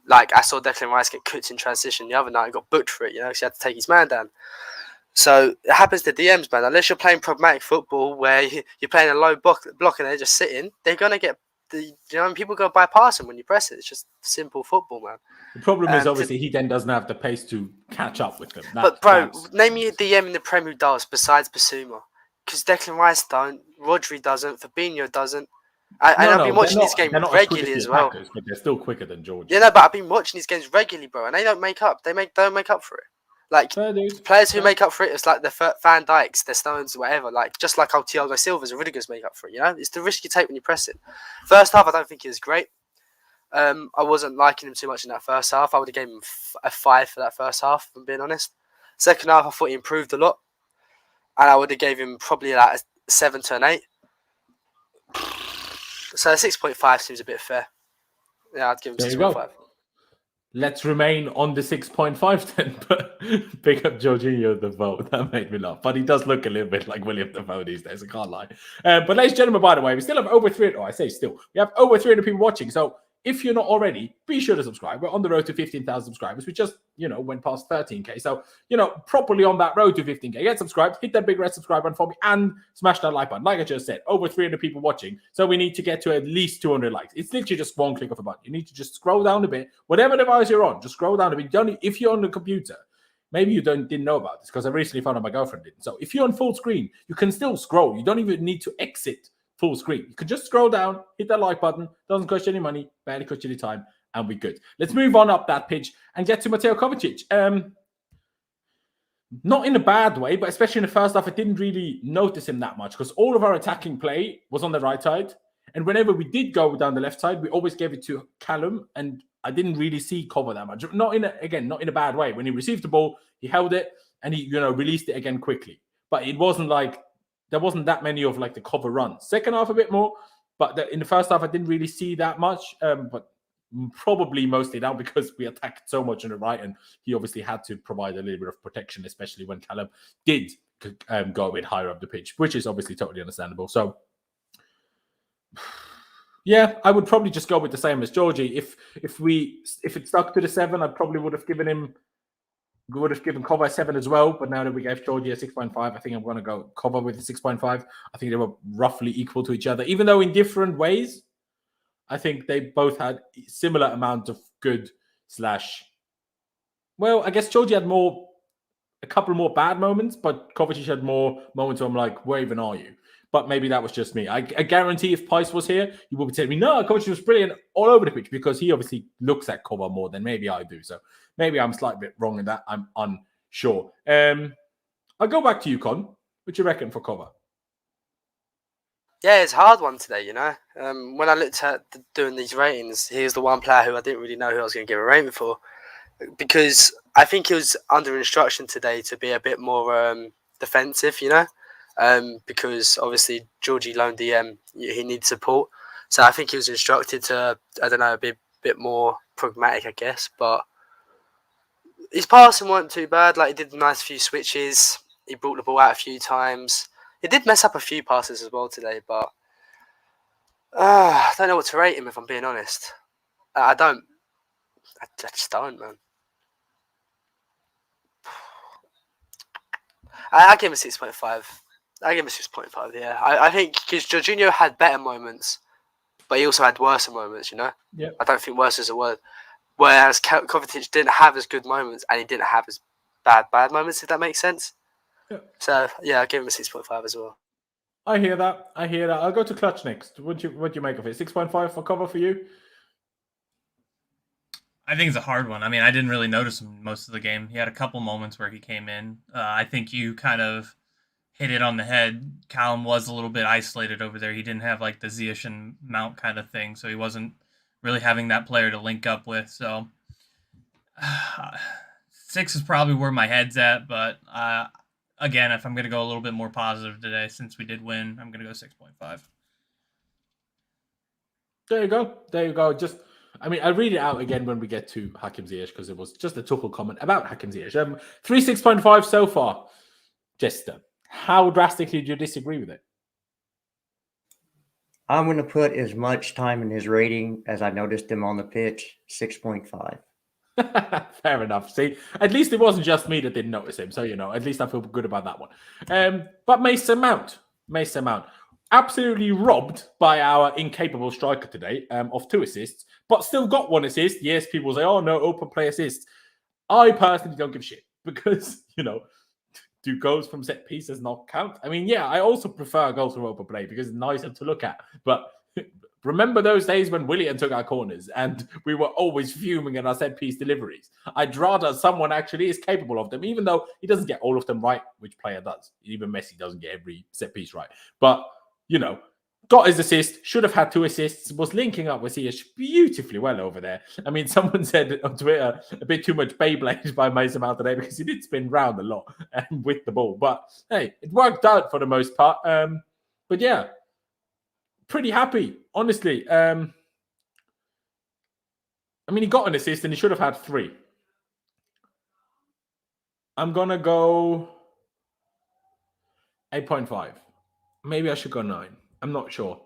Like, I saw Declan Rice get cooked in transition the other night and got booked for it, because he had to take his man down. So, it happens to DMs, man. Unless you're playing pragmatic football where you're playing a low block and they're just sitting, they're going to get, people go bypass them when you press it. It's just simple football, man. The problem is, obviously, he then doesn't have the pace to catch up with them. But, bro, name me a DM in the Prem who does, besides Basuma. Because Declan Rice don't, Rodri doesn't, Fabinho doesn't. I've been watching this game regularly as well. But they're still quicker than George. Yeah, no, but I've been watching these games regularly, bro, and they don't make up. They don't make up for it. Like players who make up for it, it's like the Van Dijks, the Stones, whatever. Like just like how Thiago Silva's and Rudiger's make up for it. It's the risk you take when you press it. First half, I don't think he was great. I wasn't liking him too much in that first half. I would have given him a 5 for that first half, if I'm being honest. Second half, I thought he improved a lot. And I would have gave him probably like a 7 to an 8. So a 6.5 seems a bit fair. Yeah, I'd give him 6.5. Let's remain on the 6.5 then. But pick up Jorginho the vote. That made me laugh. But he does look a little bit like William Defoe these days. I can't lie. But ladies and gentlemen, by the way, we still have over 300. Oh, I say still. We have over 300 people watching. So if you're not already, be sure to subscribe. We're on the road to 15,000 subscribers. We just, went past 13K. So, properly on that road to 15K. Get subscribed, hit that big red subscribe button for me, and smash that like button. Like I just said, over 300 people watching. So we need to get to at least 200 likes. It's literally just one click of a button. You need to just scroll down a bit. Whatever device you're on, just scroll down a bit. If you're on the computer, maybe you didn't know about this because I recently found out my girlfriend didn't. So if you're on full screen, you can still scroll. You don't even need to exit full screen. You can just scroll down, hit that like button. Doesn't cost you any money, barely cost you any time. and we're good. Let's move on up that pitch and get to Mateo Kovacic. Not in a bad way, but especially in the first half, I didn't really notice him that much because all of our attacking play was on the right side. And whenever we did go down the left side, we always gave it to Callum. And I didn't really see Kova that much. Not in a bad way. When he received the ball, he held it and he, released it again quickly. But it wasn't like, there wasn't that many of like the cover runs. Second half a bit more, but in the first half, I didn't really see that much. But probably mostly now because we attacked so much on the right and he obviously had to provide a little bit of protection, especially when Callum did go a bit higher up the pitch, which is obviously totally understandable. So yeah, I would probably just go with the same as Georgie. If it stuck to the 7, I probably would have given Kova a 7 as well. But now that we gave Georgie a 6.5, I think I'm going to go Kova with a 6.5. I think they were roughly equal to each other, even though in different ways. I think they both had similar amount of good / well, I guess Georgie had a couple more bad moments, but Kovacic had more moments where I'm like, where even are you? But maybe that was just me. I guarantee if Pice was here, you would be telling me, no, Kovacic was brilliant all over the pitch because he obviously looks at Kova more than maybe I do. So maybe I'm slightly bit wrong in that. I'm unsure. I'll go back to you, Con. What do you reckon for Kova? Yeah, it's a hard one today, When I looked at doing these ratings, he was the one player who I didn't really know who I was going to give a rating for. Because I think he was under instruction today to be a bit more defensive, because obviously Georgie loaned DM, he needs support. So I think he was instructed to, be a bit more pragmatic, I guess. But his passing wasn't too bad. Like, he did a nice few switches. He brought the ball out a few times. He did mess up a few passes as well today, but I don't know what to rate him if I'm being honest. I just don't, man. I give him a 6.5. I give him a 6.5, yeah. I think because Jorginho had better moments, but he also had worse moments, Yeah. I don't think worse is a word. Whereas Kovacic didn't have as good moments and he didn't have as bad moments, if that makes sense. Yeah. So, yeah, I'll give him a 6.5 as well. I hear that. I'll go to Clutch next. What do you make of it? 6.5 for Cover for you? I think it's a hard one. I mean, I didn't really notice him most of the game. He had a couple moments where he came in. I think you kind of hit it on the head. Callum was a little bit isolated over there. He didn't have like the Ziyech and Mount kind of thing, so he wasn't really having that player to link up with. So 6 is probably where my head's at, but again, if I'm going to go a little bit more positive today, since we did win, I'm going to go 6.5. There you go. Just, I'll read it out again when we get to HAKIM ZIYECH because it was just a Tuchel comment about HAKIM ZIYECH. 6.5 so far. Jester, how drastically do you disagree with it? I'm going to put as much time in his rating as I noticed him on the pitch, 6.5. Fair enough. See, at least it wasn't just me that didn't notice him. So, at least I feel good about that one. But Mason Mount, absolutely robbed by our incapable striker today of 2 assists, but still got 1 assist. Yes, people say, oh, no, open play assists. I personally don't give a shit because, do goals from set pieces not count? I also prefer goals from open play because it's nicer to look at. But remember those days when Willian took our corners and we were always fuming at our set-piece deliveries? I'd rather someone actually is capable of them, even though he doesn't get all of them right, which player does. Even Messi doesn't get every set-piece right. But, got his assist, should have had 2 assists, was linking up with Ziyech beautifully well over there. Someone said on Twitter, a bit too much Beyblade by Mason Mount today because he did spin round a lot with the ball. But, hey, it worked out for the most part. But, yeah. Pretty happy, honestly. He got an assist and he should have had 3. I'm going to go 8.5. Maybe I should go 9. I'm not sure.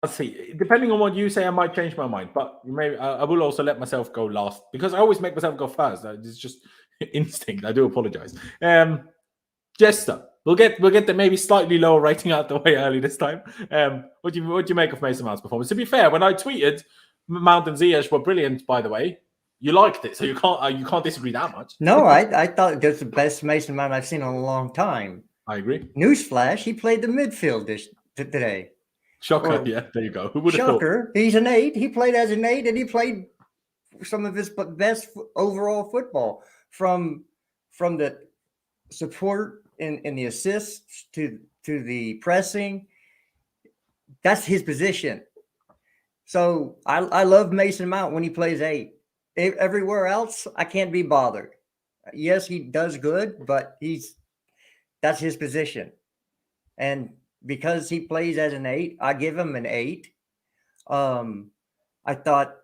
Let's see. Depending on what you say, I might change my mind. But maybe I will also let myself go last because I always make myself go first. It's just instinct. I do apologize. Jester. We'll get the maybe slightly lower rating out the way early this time. What do you make of Mason Mount's performance? To be fair, when I tweeted Mount and Ziyech were brilliant, by the way, you liked it, so you can't disagree that much. No, I thought that's the best Mason Mount I've seen in a long time. I agree. Newsflash: he played the midfield today. Shocker. Or Yeah, there you go. Who would have thought? Shocker. He's an 8. He played as an 8, and he played some of his best overall football from the support in the assists to the pressing. That's his position. So I love Mason Mount when he plays 8. Everywhere else, I can't be bothered. Yes, he does good, but that's his position. And because he plays as an 8, I give him an 8. I thought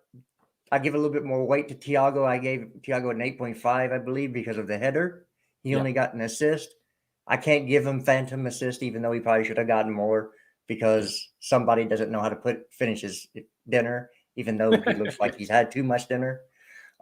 I give a little bit more weight to Thiago. I gave Thiago an 8.5, I believe, because of the header. He only got an assist. I can't give him phantom assist, even though he probably should have gotten more, because somebody doesn't know how to finish his dinner, even though he looks like he's had too much dinner.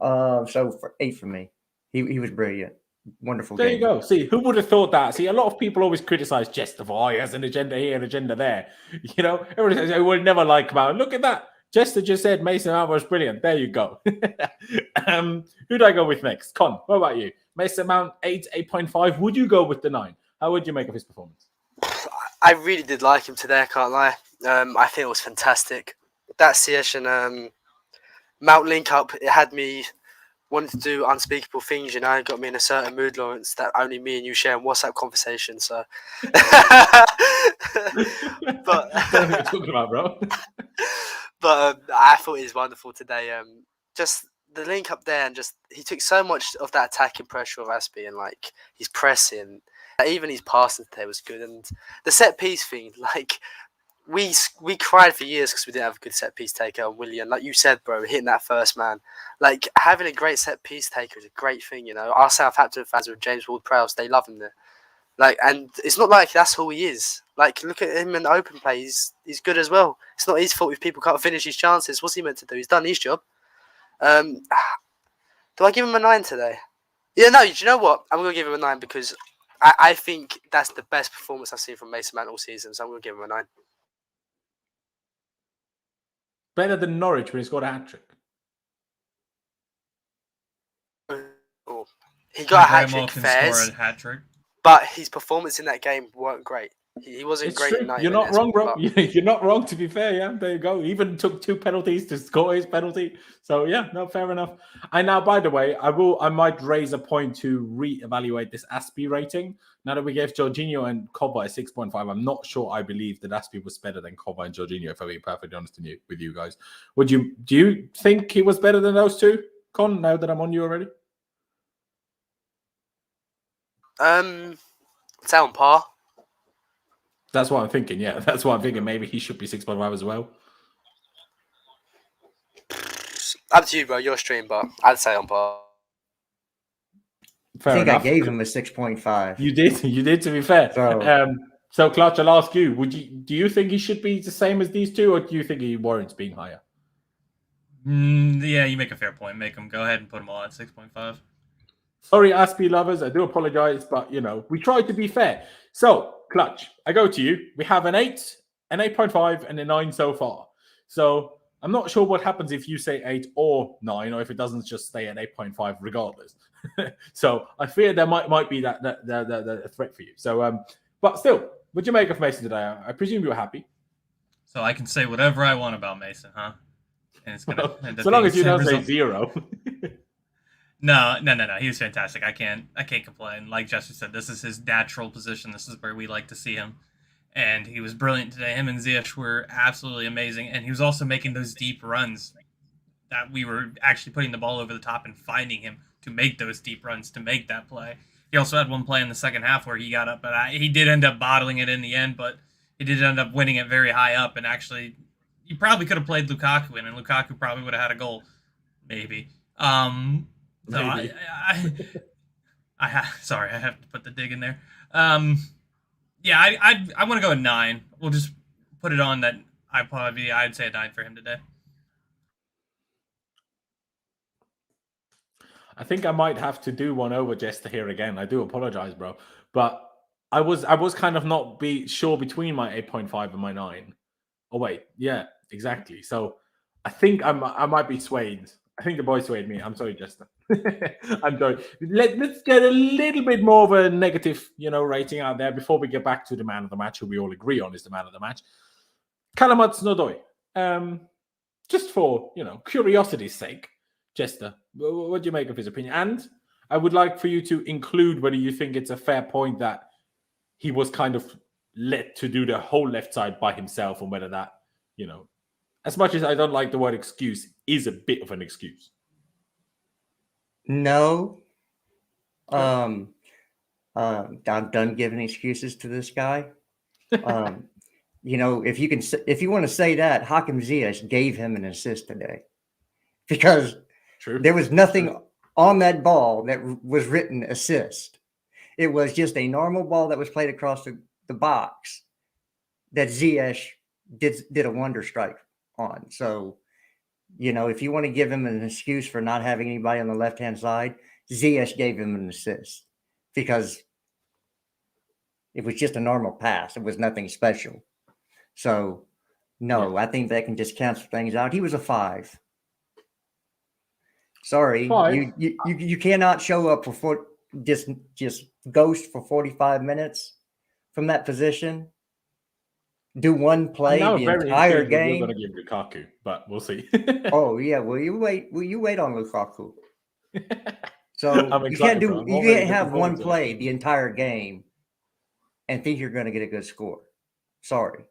So for 8 for me, he was brilliant. Wonderful there game. You go. See, who would have thought that? See, a lot of people always criticize Jester for, he has an agenda here, an agenda there. You know, everybody says, I would never like him out. Look at that. Jester just said Mason Mount was brilliant. There you go. Who do I go with next? Con, what about you? Mason Mount, 8, 8.5. Would you go with the 9? How would you make of his performance? I really did like him today, I can't lie. I think it was fantastic. That Ziyech and Mount link up, it had me wanting to do unspeakable things, you know. It got me in a certain mood, Laurenz, that only me and you share in WhatsApp conversation. So, but What are you talking about, bro? But I thought he was wonderful today. Just the link up there, and just he took so much of that attacking pressure of Aspie, and like his pressing, even his passing today was good. And the set piece thing, like we cried for years because we didn't have a good set piece taker. William, like you said, bro, hitting that first man, like having a great set piece taker is a great thing. You know, our Southampton fans with James Ward-Prowse, they love him there. Like, and it's not like that's who he is. Like, look at him in the open play. He's good as well. It's not his fault if people can't finish his chances. What's he meant to do? He's done his job. Do I give him a 9 today? Yeah, no. Do you know what? I'm gonna give him a 9 because I think that's the best performance I've seen from Mason Mount all season. So I'm gonna give him a 9. Better than Norwich when he scored a hat-trick. Oh. He got a hat-trick, Fairs. Hat-trick. But his performance in that game weren't great. He wasn't It's great true. in 90 You're minutes. not wrong, bro. You're not wrong, to be fair. Yeah, there you go. He even took 2 penalties to score his penalty. So yeah, no, fair enough. And now, by the way, I might raise a point to reevaluate this Aspie rating. Now that we gave Jorginho and Kova a 6.5, I'm not sure I believe that Aspie was better than Kova and Jorginho, if I'm being perfectly honest with you guys. Do you think he was better than those two, Con, now that I'm on you already? It's on par. That's what I'm thinking, yeah. That's what I'm thinking. Maybe he should be 6.5 as well. Up to you, bro. Your stream, but I'd say on par. Fair I think enough. I gave him a 6.5. You did, to be fair. So Clutch, I'll ask you, do you think he should be the same as these two, or do you think he warrants being higher? Yeah, you make a fair point. Make him go ahead and put them all at 6.5. Sorry, Aspie lovers, I do apologize, but, you know, we tried to be fair. So, Clutch, I go to you. We have an 8, an 8.5, and a 9 so far. So, I'm not sure what happens if you say 8 or 9, or if it doesn't just stay at 8.5 regardless. So, I fear there might be that threat for you. So, but still, what'd you make of Mason today? I presume you were happy. So, I can say whatever I want about Mason, huh? And it's gonna end up so long as you don't result. say 0. No. He was fantastic. I can't complain. Like Jester said, this is his natural position. This is where we like to see him. And he was brilliant today. Him and Ziyech were absolutely amazing. And he was also making those deep runs that we were actually putting the ball over the top and finding him to make those deep runs, to make that play. He also had one play in the second half where he got up, but he did end up bottling it in the end, but he did end up winning it very high up. And actually, you probably could have played Lukaku in, and Lukaku probably would have had a goal, maybe. So sorry, I have to put the dig in there. Yeah, I want to go a 9. We'll just put it on that. I'd say a 9 for him today. I think I might have to do one over Jester here again. I do apologize, bro, but I was kind of not sure between my 8.5 and my 9. Oh wait, yeah, exactly. So I think I might be swayed. I think the boy swayed me. I'm sorry, Jester. I'm sorry. Let's get a little bit more of a negative, rating out there before we get back to the man of the match, who we all agree on is the man of the match. Callum Hudson-Odoi. Just for, curiosity's sake, Chester, what do you make of his opinion? And I would like for you to include whether you think it's a fair point that he was kind of let to do the whole left side by himself, and whether that, as much as I don't like the word excuse, is a bit of an excuse. No. I'm done giving excuses to this guy. If you want to say that, HAKIM ZIYECH gave him an assist today, because there was nothing on that ball that was written assist. It was just a normal ball that was played across the box that ZIYECH did a wonder strike on. So, if you want to give him an excuse for not having anybody on the left-hand side, ZIYECH gave him an assist because it was just a normal pass. It was nothing special. So, no, I think that can just cancel things out. He was a 5. Sorry, 5. You cannot show up for just ghost for 45 minutes from that position. Do one play the entire game. You're going to give Lukaku, but we'll see. Oh yeah, will you wait on Lukaku? So you can't have one play the entire game and think you're going to get a good score. Sorry,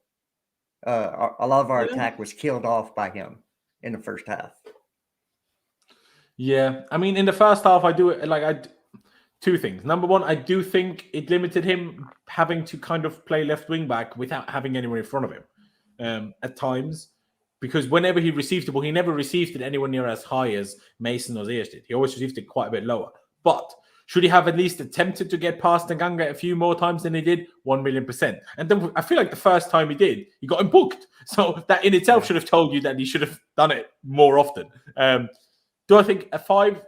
a lot of our attack was killed off by him in the first half. Yeah, I mean, in the first half, two things. Number one, I do think it limited him having to kind of play left wing back without having anyone in front of him at times, because whenever he received the ball, he never received it anywhere near as high as Mason or Ziyech did. He always received it quite a bit lower. But should he have at least attempted to get past Nganga a few more times than he did? 1,000,000%. And then I feel like the first time he did, he got him booked. So that in itself should have told you that he should have done it more often. Do I think a 5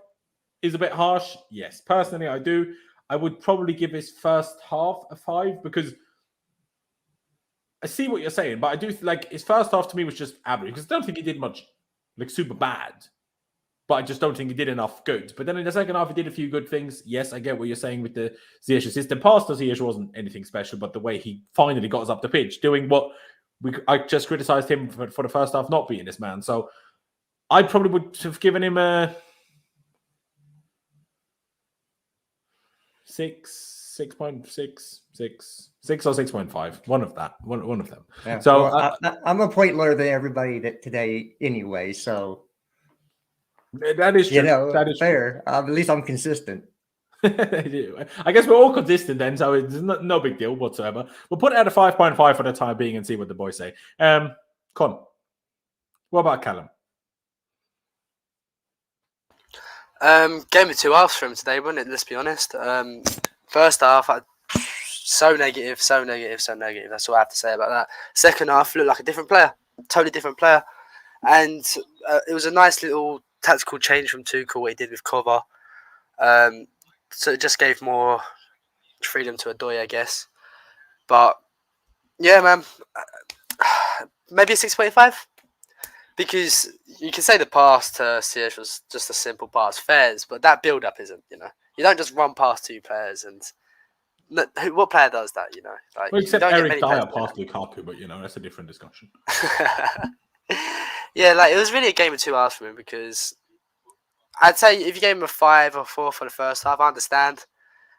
is a bit harsh? Yes. Personally, I do. I would probably give his first half a 5 because I see what you're saying, but I do like his first half to me was just average because I don't think he did much super bad, but I just don't think he did enough good. But then in the second half, he did a few good things. Yes, I get what you're saying with the Ziyech assist. The pass to Ziyech wasn't anything special, but the way he finally got us up the pitch, doing what I just criticized him for the first half not being this man. So I probably would have given him a 6.6 or 6.5. One of them. Yeah, so well, I'm a point lower than everybody today anyway. So that is true. That is fair. At least I'm consistent. I guess we're all consistent then, so it's no big deal whatsoever. We'll put it at a 5.5 for the time being and see what the boys say. Con, what about Callum? Game of 2 halves for him today, wasn't it? Let's be honest. First half, so negative. That's all I have to say about that. Second half looked like a different player, totally different player, and it was a nice little tactical change from Tuchel what he did with Kova. So it just gave more freedom to Odoi, I guess. But yeah, man, maybe a 6.5. Because you can say the pass to Ziyech was just a simple pass, fairs, but that build-up isn't, You don't just run past 2 players and... what player does that, Like, well, except Eric Dyer past Lukaku, but, that's a different discussion. Yeah, like, it was really a game of 2 halves for him because I'd say if you gave him a 5 or 4 for the first half, I understand.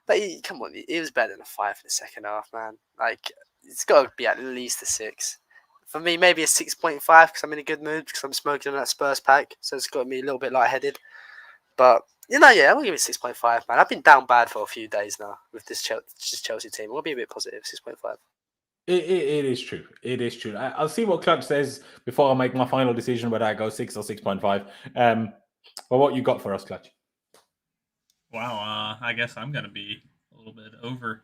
But come on, he was better than a 5 in the second half, man. Like, it's got to be at least a 6. For me, maybe a 6.5 because I'm in a good mood because I'm smoking on that Spurs pack. So it's got me a little bit lightheaded. But, I'm going to give it 6.5, man. I've been down bad for a few days now with this Chelsea team. I'll be a bit positive, 6.5. It is true. It is true. I'll see what Clutch says before I make my final decision whether I go 6 or 6.5. But what you got for us, Clutch? Wow, I guess I'm going to be a little bit over.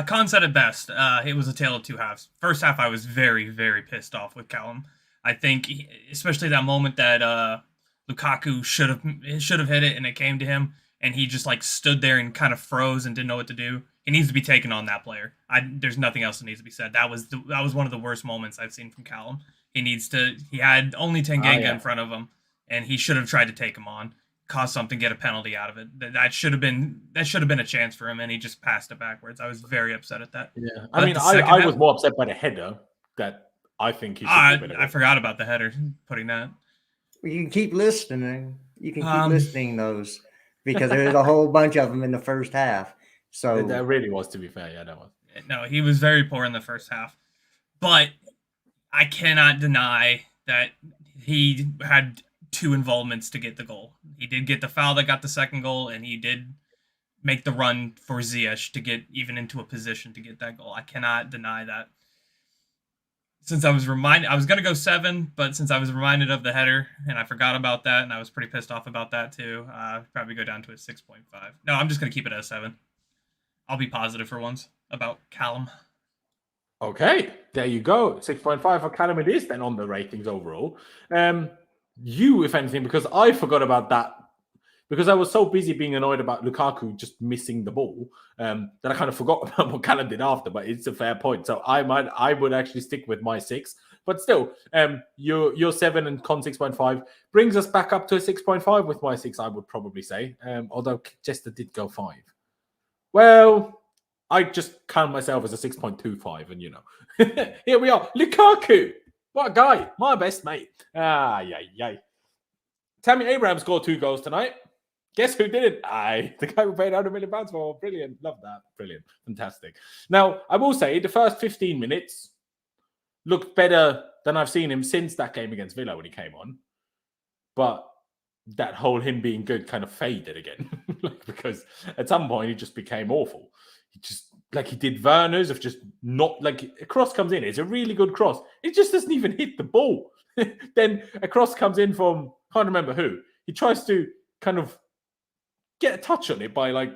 Con said it best. It was a tale of 2 halves. First half, I was very, very pissed off with Callum. I think, especially that moment that Lukaku should have hit it and it came to him, and he just stood there and kind of froze and didn't know what to do. He needs to be taken on that player. There's nothing else that needs to be said. That was one of the worst moments I've seen from Callum. He had only Tanganga in front of him, and he should have tried to take him on. cause something, get a penalty out of it. That should have been a chance for him, and he just passed it backwards. I was very upset at that. Yeah, But I mean, I was more upset by the header that I think he should be better. I forgot about the header, putting that. You can keep listening. You can keep listening those because there's a whole bunch of them in the first half. So that really was, to be fair. Yeah, that was. No, he was very poor in the first half. But I cannot deny that he had 2 involvements to get the goal. He did get the foul that got the second goal, and he did make the run for Ziyech to get even into a position to get that goal. I cannot deny that. Since I was reminded, I was going to go 7, but since I was reminded of the header, and I forgot about that, and I was pretty pissed off about that too, probably go down to a 6.5. No, I'm just going to keep it at a 7. I'll be positive for once about Callum. Okay, there you go. 6.5 for Callum it is then on the ratings overall. You, if anything, because I forgot about that, because I was so busy being annoyed about Lukaku just missing the ball, that I kind of forgot about what Callum did after, but it's a fair point. So I would actually stick with my 6. But still, your 7 and Con 6.5 brings us back up to a 6.5 with my 6, I would probably say. Although Chester did go 5. Well, I just count myself as a 6.25, and here we are. Lukaku, what a guy, my best mate. Tammy Abraham scored 2 goals tonight. Guess who didn't? The guy we paid £100 million for. Brilliant, love that, brilliant, fantastic. Now, I will say the first 15 minutes looked better than I've seen him since that game against Villa when he came on, but that whole him being good kind of faded again because at some point he just became awful. He just, like he did Werner's of just not, like a cross comes in. It's a really good cross. It just doesn't even hit the ball. Then a cross comes in from, can't remember who. He tries to kind of get a touch on it by like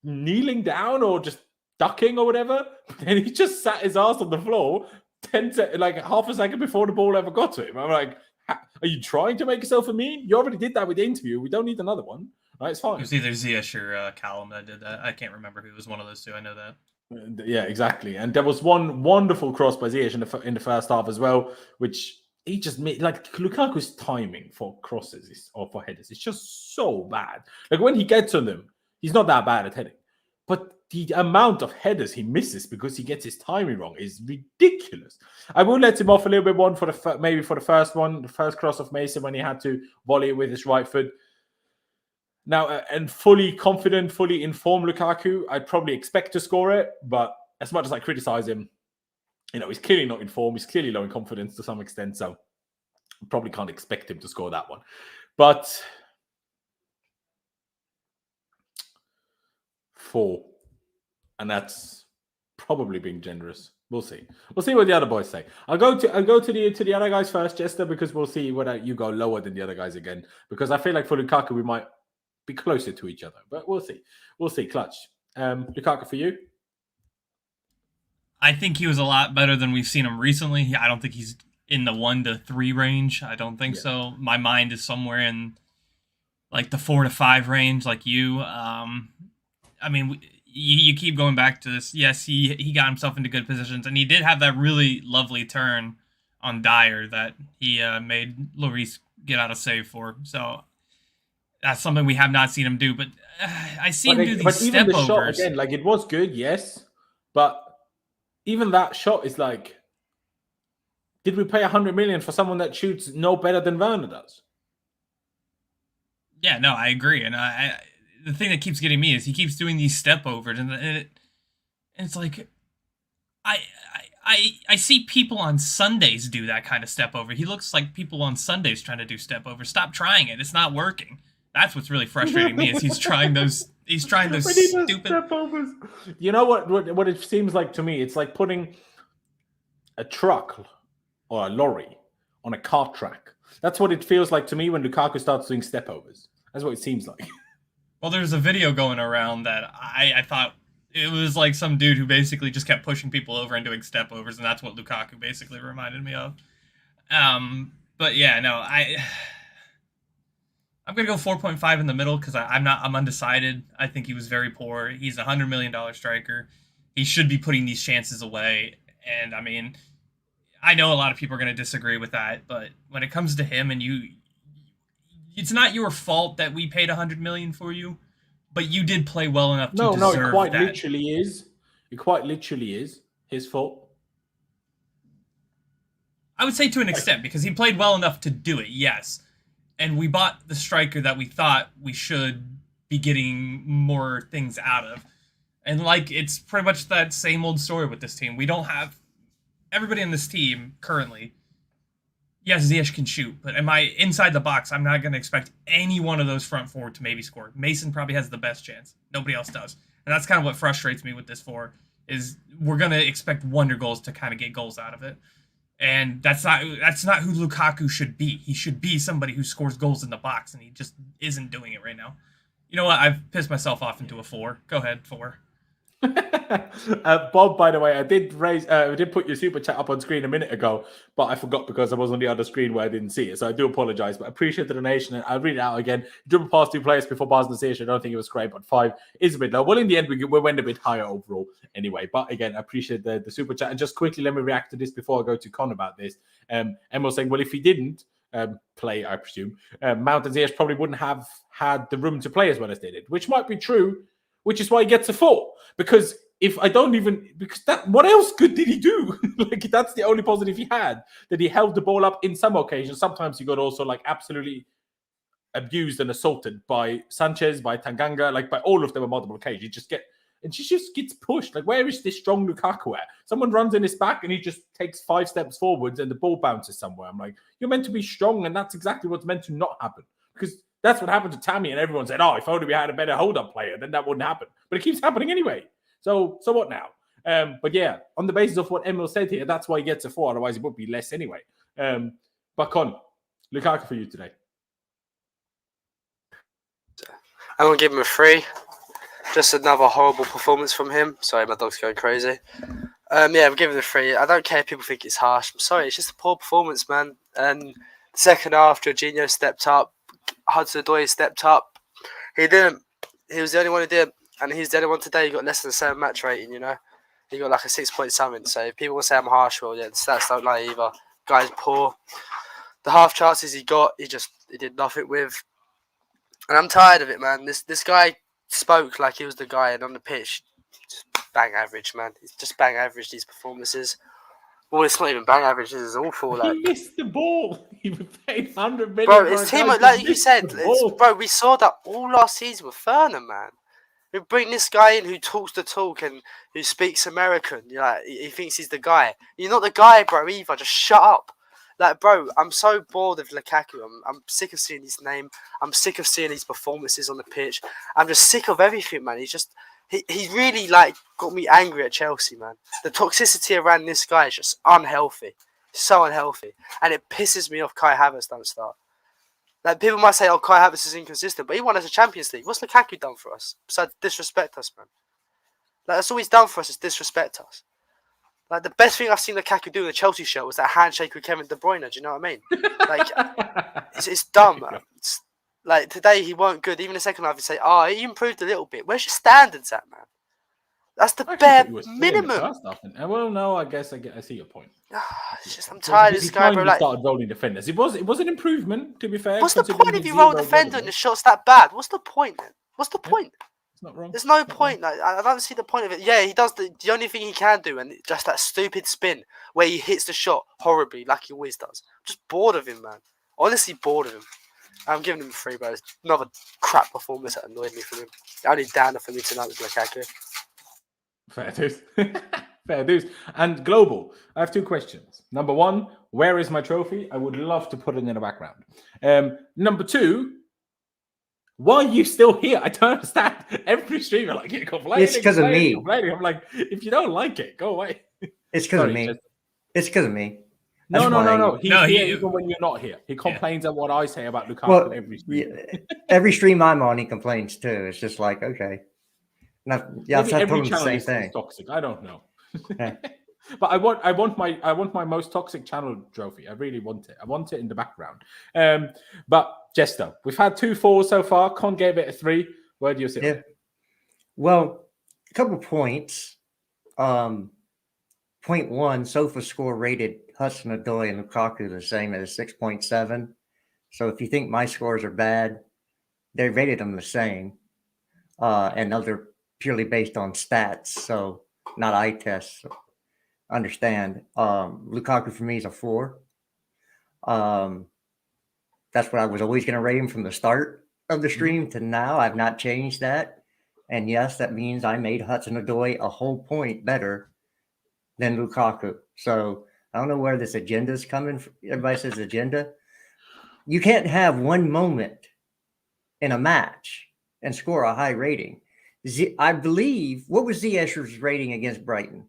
kneeling down or just ducking or whatever. And he just sat his ass on the floor half a second before the ball ever got to him. I'm like, are you trying to make yourself a meme? You already did that with the interview. We don't need another one. Right, it's fine. It was either Ziyech or Callum that did that. I can't remember who. It was one of those two. I know that. Yeah, exactly. And there was one wonderful cross by Ziyech in the first half as well, which he just made. Like Lukaku's timing for crosses or for headers is just so bad. Like when he gets on them, he's not that bad at heading, but the amount of headers he misses because he gets his timing wrong is ridiculous. I will let him off a little bit for the first one, the first cross of Mason when he had to volley it with his right foot. Now, and fully confident, fully informed Lukaku, I'd probably expect to score it, but as much as I criticize him, he's clearly not in form. He's clearly low in confidence to some extent, so probably can't expect him to score that one. But 4. And that's probably being generous. We'll see. We'll see what the other boys say. I'll go to the other guys first, Jester, because we'll see whether you go lower than the other guys again. Because I feel like for Lukaku, we might be closer to each other. But we'll see. We'll see. Clutch. Lukaku for you? I think he was a lot better than we've seen him recently. I don't think he's in the 1 to 3 range. I don't think so. My mind is somewhere in like the 4 to 5 range, like you. I mean, you keep going back to this. Yes, he got himself into good positions, and he did have that really lovely turn on Dyer that he made Lloris get out of save for. So that's something we have not seen him do. But I see him do these step overs. Shot, again, like it was good, yes, but even that shot is like, did we pay 100 million for someone that shoots no better than Werner does? Yeah, no, I agree, and the thing that keeps getting me is he keeps doing these step overs, and it's like, I see people on Sundays do that kind of step over. He looks like people on Sundays trying to do step over. Stop trying it; it's not working. That's what's really frustrating me is he's trying those stupid step overs. You know what it seems like to me? It's like putting a truck or a lorry on a kart track. That's what it feels like to me when Lukaku starts doing step overs. That's what it seems like. Well, there's a video going around that I thought it was like some dude who basically just kept pushing people over and doing step overs, and that's what Lukaku basically reminded me of. But yeah, no, I'm gonna go 4.5 in the middle because I'm undecided. I think he was very poor. He's a $100 million striker. He should be putting these chances away. And I mean, I know a lot of people are gonna disagree with that, but when it comes to him, and it's not your fault that we paid 100 million for you, but you did play well enough to No, deserve it quite that. literally is. It quite literally is his fault. I would say to an extent, because he played well enough to do it, yes. And we bought the striker that we thought we should be getting more things out of. And like, it's pretty much that same old story with this team. We don't have everybody in this team currently. Yes, Ziyech can shoot, but am I inside the box? I'm not going to expect any one of those front forward to maybe score. Mason probably has the best chance. Nobody else does. And that's kind of what frustrates me with this four, is we're going to expect wonder goals to kind of get goals out of it. And that's not who Lukaku should be. He should be somebody who scores goals in the box, and he just isn't doing it right now. You know what? I've pissed myself off into a 4. Go ahead, 4. Bob, by the way, I did put your super chat up on screen a minute ago, but I forgot because I was on the other screen where I didn't see it. So I do apologize, but I appreciate the donation. And I'll read it out again. Dribble past 2 players before Basel station. I don't think it was great, but 5 is a bit low. Well, in the end, we went a bit higher overall anyway. But again, I appreciate the super chat. And just quickly, let me react to this before I go to Con about this. Emma saying, well, if he didn't play, I presume, Mount and Ziyech probably wouldn't have had the room to play as well as they did, which might be true, which is why he gets a 4. Because if I don't even, because that, what else good did he do? Like, that's the only positive he had, that he held the ball up in some occasions. Sometimes he got also like absolutely abused and assaulted by Sanchez, by Tanganga, like by all of them on multiple occasions. She just gets pushed. Like, where is this strong Lukaku at? Someone runs in his back and he just takes 5 steps forwards and the ball bounces somewhere. I'm like, you're meant to be strong, and that's exactly what's meant to not happen. Because that's what happened to Tammy, and everyone said, oh, if only we had a better hold-up player, then that wouldn't happen. But it keeps happening anyway. So what now? But yeah, on the basis of what Emil said here, that's why he gets a 4. Otherwise, it would be less anyway. But Con, Lukaku for you today. I'm going to give him a 3. Just another horrible performance from him. Sorry, my dog's going crazy. I'm giving it a 3. I don't care if people think it's harsh. I'm sorry, it's just a poor performance, man. And the second half, Jorginho stepped up. Hudson-Odoi stepped up. He didn't. He was the only one who did. And he's the only one today who got less than a 7 match rating, you know. He got like a 6 point something. So if people will say I'm harsh, well, yeah, the stats don't lie either. Guy's poor. The half chances he got, he did nothing with. And I'm tired of it, man. This guy spoke like he was the guy, and on the pitch, just bang average, man. He's just bang average, these performances. Well, it's not even bang average. This is awful. Like, he missed the ball. He paid 100 million. Bro, it's team like you said. Bro, we saw that all last season with Fernand, man. We bring this guy in who talks the talk and who speaks American. You know, he thinks he's the guy. You're not the guy, bro, either. Just shut up. Like, bro, I'm so bored of Lukaku. I'm sick of seeing his name. I'm sick of seeing his performances on the pitch. I'm just sick of everything, man. He really, like, got me angry at Chelsea, man. The toxicity around this guy is just unhealthy. So unhealthy. And it pisses me off Kai Havertz don't start. Like, people might say, oh, Kai Havertz is inconsistent, but he won as a Champions League. What's Lukaku done for us? Besides disrespect us, man. Like, that's all he's done for us is disrespect us. Like, the best thing I've seen Lukaku do in the Chelsea shirt was that handshake with Kevin De Bruyne. Do you know what I mean? Like, it's dumb, man. Like, today he weren't good. Even the second half, you say, oh, he improved a little bit. Where's your standards at, man? That's the bare minimum. Well, no, I guess I see your point. It's just, I'm tired of this guy, bro. Like, started rolling defenders. It was an improvement, to be fair. What's the point if you roll defender and the shot's that bad? What's the point then? What's the point? It's not wrong. There's no point. Like, I don't see the point of it. Yeah, he does the only thing he can do, and just that stupid spin where he hits the shot horribly, like he always does. I'm just bored of him, man. Honestly, bored of him. I'm giving him a 3, bro. It's another crap performance that annoyed me from him. The only downer for me tonight was Lukaku. Fair dues. Fair dues. And Global, I have 2 questions. Number 1, where is my trophy? I would love to put it in the background. Number 2, why are you still here? I don't understand. Every streamer, like, you're complaining. It's because of me. I'm like, if you don't like it, go away. It's because of me. It's because of me. No. He's here even when you're not here. He complains at what I say about Lukaku every stream. Every stream I'm on, he complains too. It's just like, okay. I've told him the same thing. Toxic. I don't know. But I want my most toxic channel trophy. I really want it. I want it in the background. But Jesto, we've had 2 4s so far. Con gave it a 3. Where do you sit? Yeah. Well, a couple points. Point 1, SofaScore rated Hudson-Odoi and Lukaku the same at a 6.7. So if you think my scores are bad, they rated them the same. And those are purely based on stats, so not eye tests. So understand. Lukaku for me is a 4. That's what I was always going to rate him from the start of the stream to now. I've not changed that. And yes, that means I made Hudson-Odoi a whole point better than Lukaku. So I don't know where this agenda is coming from. Everybody says agenda. You can't have one moment in a match and score a high rating. I believe, what was Ziyech's rating against Brighton?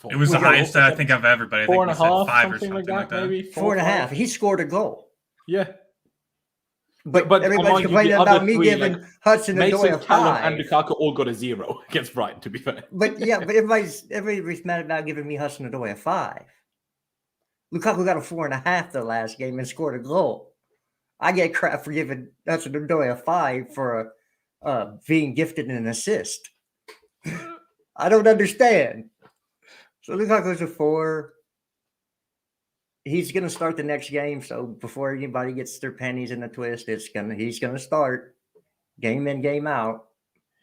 It was the highest I think of everybody. I think 4.5, 5 or something like that, maybe 4.5. He scored a goal. Yeah. But everybody's complaining about me giving Hudson-Odoi a 5. Callum and Lukaku all got a 0 against Brighton, to be fair. But everybody's mad about giving me Hudson-Odoi a 5. Lukaku got a 4.5 the last game and scored a goal. I get crap for giving Hudson-Odoi a 5 for being gifted an assist. I don't understand. So Lukaku's a 4. He's going to start the next game. So before anybody gets their panties in a twist, he's going to start game in, game out.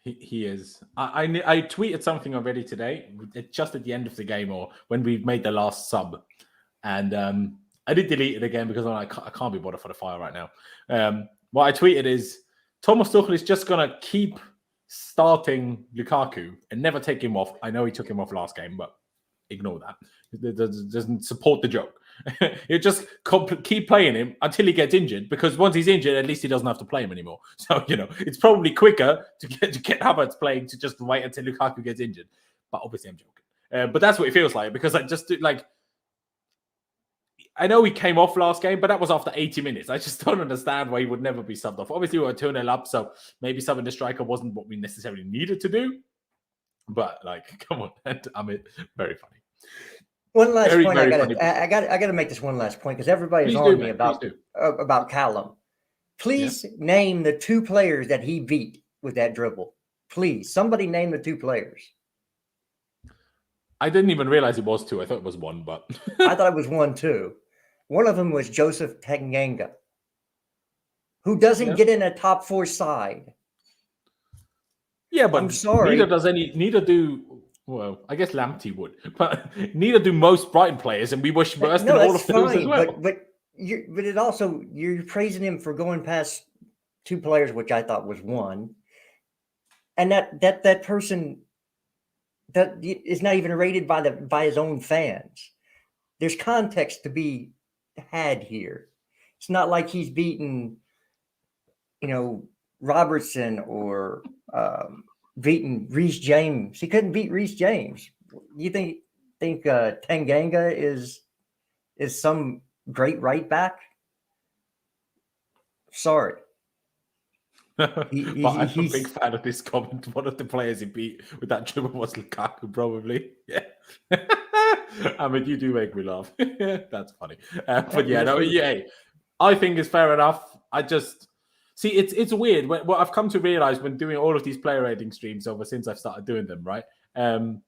He is. I tweeted something already today, just at the end of the game or when we made the last sub. And I did delete it again because I can't be bothered for the file right now. What I tweeted is Thomas Tuchel is just going to keep starting Lukaku and never take him off. I know he took him off last game, but ignore that. It doesn't support the joke. You just keep playing him until he gets injured, because once he's injured, at least he doesn't have to play him anymore. So, it's probably quicker to get Havertz playing to just wait until Lukaku gets injured. But obviously I'm joking. But that's what it feels like, because I just I know he came off last game, but that was after 80 minutes. I just don't understand why he would never be subbed off. Obviously, we were 2-0 up, so maybe subbing the striker wasn't what we necessarily needed to do. But, come on. I mean, very funny. One last point. I got to make this one last point because everybody's on me about Callum. Please name the 2 players that he beat with that dribble. Please, somebody name the 2 players. I didn't even realize it was 2. I thought it was 1, but I thought it was 1 too. One of them was Joseph Tanganga, who doesn't get in a top 4 side. Yeah, but I'm sorry. Neither do. Well, I guess Lamptey would, but neither do most Brighton players, and we wish worse than all of those as well. But it also, you're praising him for going past 2 players, which I thought was 1, and that person that is not even rated by his own fans. There's context to be had here. It's not like he's beaten, Robertson or beaten Reece James. He couldn't beat Reece James. You think Tanganga is some great right back? Sorry. But I'm a big fan of this comment. One of the players he beat with that dribble was Lukaku, probably. Yeah. I mean, you do make me laugh. That's funny. But I think it's fair enough. I just see it's weird. What I've come to realize when doing all of these player rating streams since I've started doing them, right? And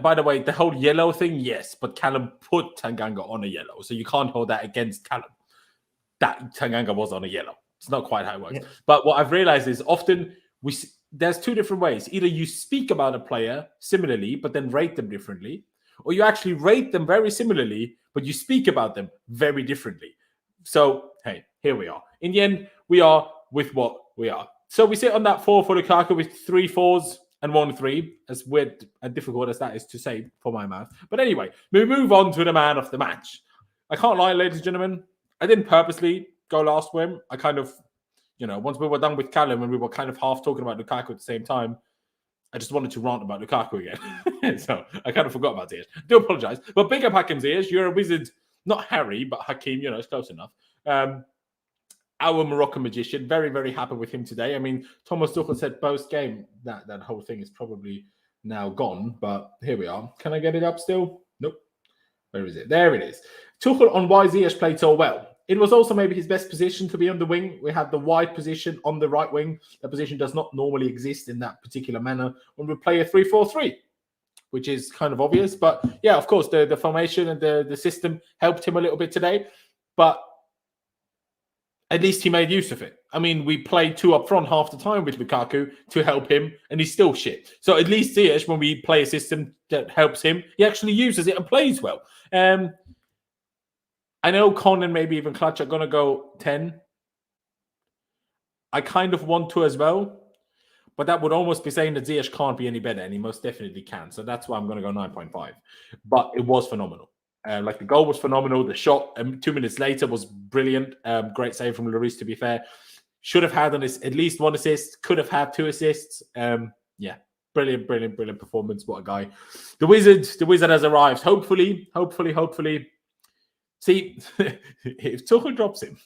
by the way, the whole yellow thing, yes, but Callum put Tanganga on a yellow, so you can't hold that against Callum. That Tanganga was on a yellow. It's not quite how it works. Yeah. But what I've realized is often there's 2 different ways. Either you speak about a player similarly, but then rate them differently, or you actually rate them very similarly, but you speak about them very differently. So, hey, here we are. In the end, we are with what we are. So we sit on that 4 for Lukaku with 3 4s and 1 3, as weird and difficult as that is to say for my mouth. But anyway, we move on to the man of the match. I can't lie, ladies and gentlemen. I didn't purposely go last for him. I kind of, once we were done with Callum and we were kind of half talking about Lukaku at the same time, I just wanted to rant about Lukaku again. So I kind of forgot about Ziyech. I do apologize. But big up HAKIM ZIYECH. You're a wizard. Not Harry, but Hakim, it's close enough. Our Moroccan magician. Very, very happy with him today. I mean, Thomas Tuchel said post-game that whole thing is probably now gone. But here we are. Can I get it up still? Nope. Where is it? There it is. Tuchel on why Ziyech played so well. It was also maybe his best position to be on the wing. We had the wide position on the right wing. The position does not normally exist in that particular manner when we play a 3-4-3, which is kind of obvious. But yeah, of course, the formation and the system helped him a little bit today. but at least he made use of it. I mean, we played 2 up front half the time with Lukaku to help him, and he's still shit. So at least Ziyech, when we play a system that helps him, he actually uses it and plays well. I know Con and maybe even Clutch are going to go 10. I kind of want to as well, but that would almost be saying that Ziyech can't be any better, and he most definitely can. So that's why I'm going to go 9.5. But it was phenomenal. Like the goal was phenomenal. The shot 2 minutes later was brilliant. Great save from Lloris, to be fair. Should have had at least 1 assist. Could have had 2 assists. Yeah, brilliant performance. What a guy. The wizard has arrived. Hopefully. See, if Tuchel drops him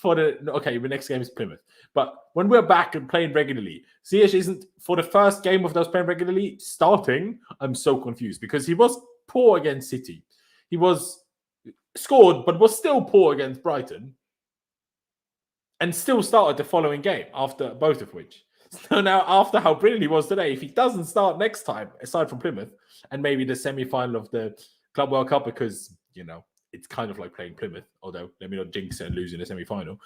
the next game is Plymouth. But when we're back and playing regularly, Ziyech isn't, for the first game of those playing regularly, starting. I'm so confused because he was poor against City. He was scored, but was still poor against Brighton. And still started the following game after both of which. So now, after how brilliant he was today, if he doesn't start next time, aside from Plymouth, and maybe the semi-final of the Club World Cup, because, it's kind of like playing Plymouth, although let me not jinx it and lose in the semi-final.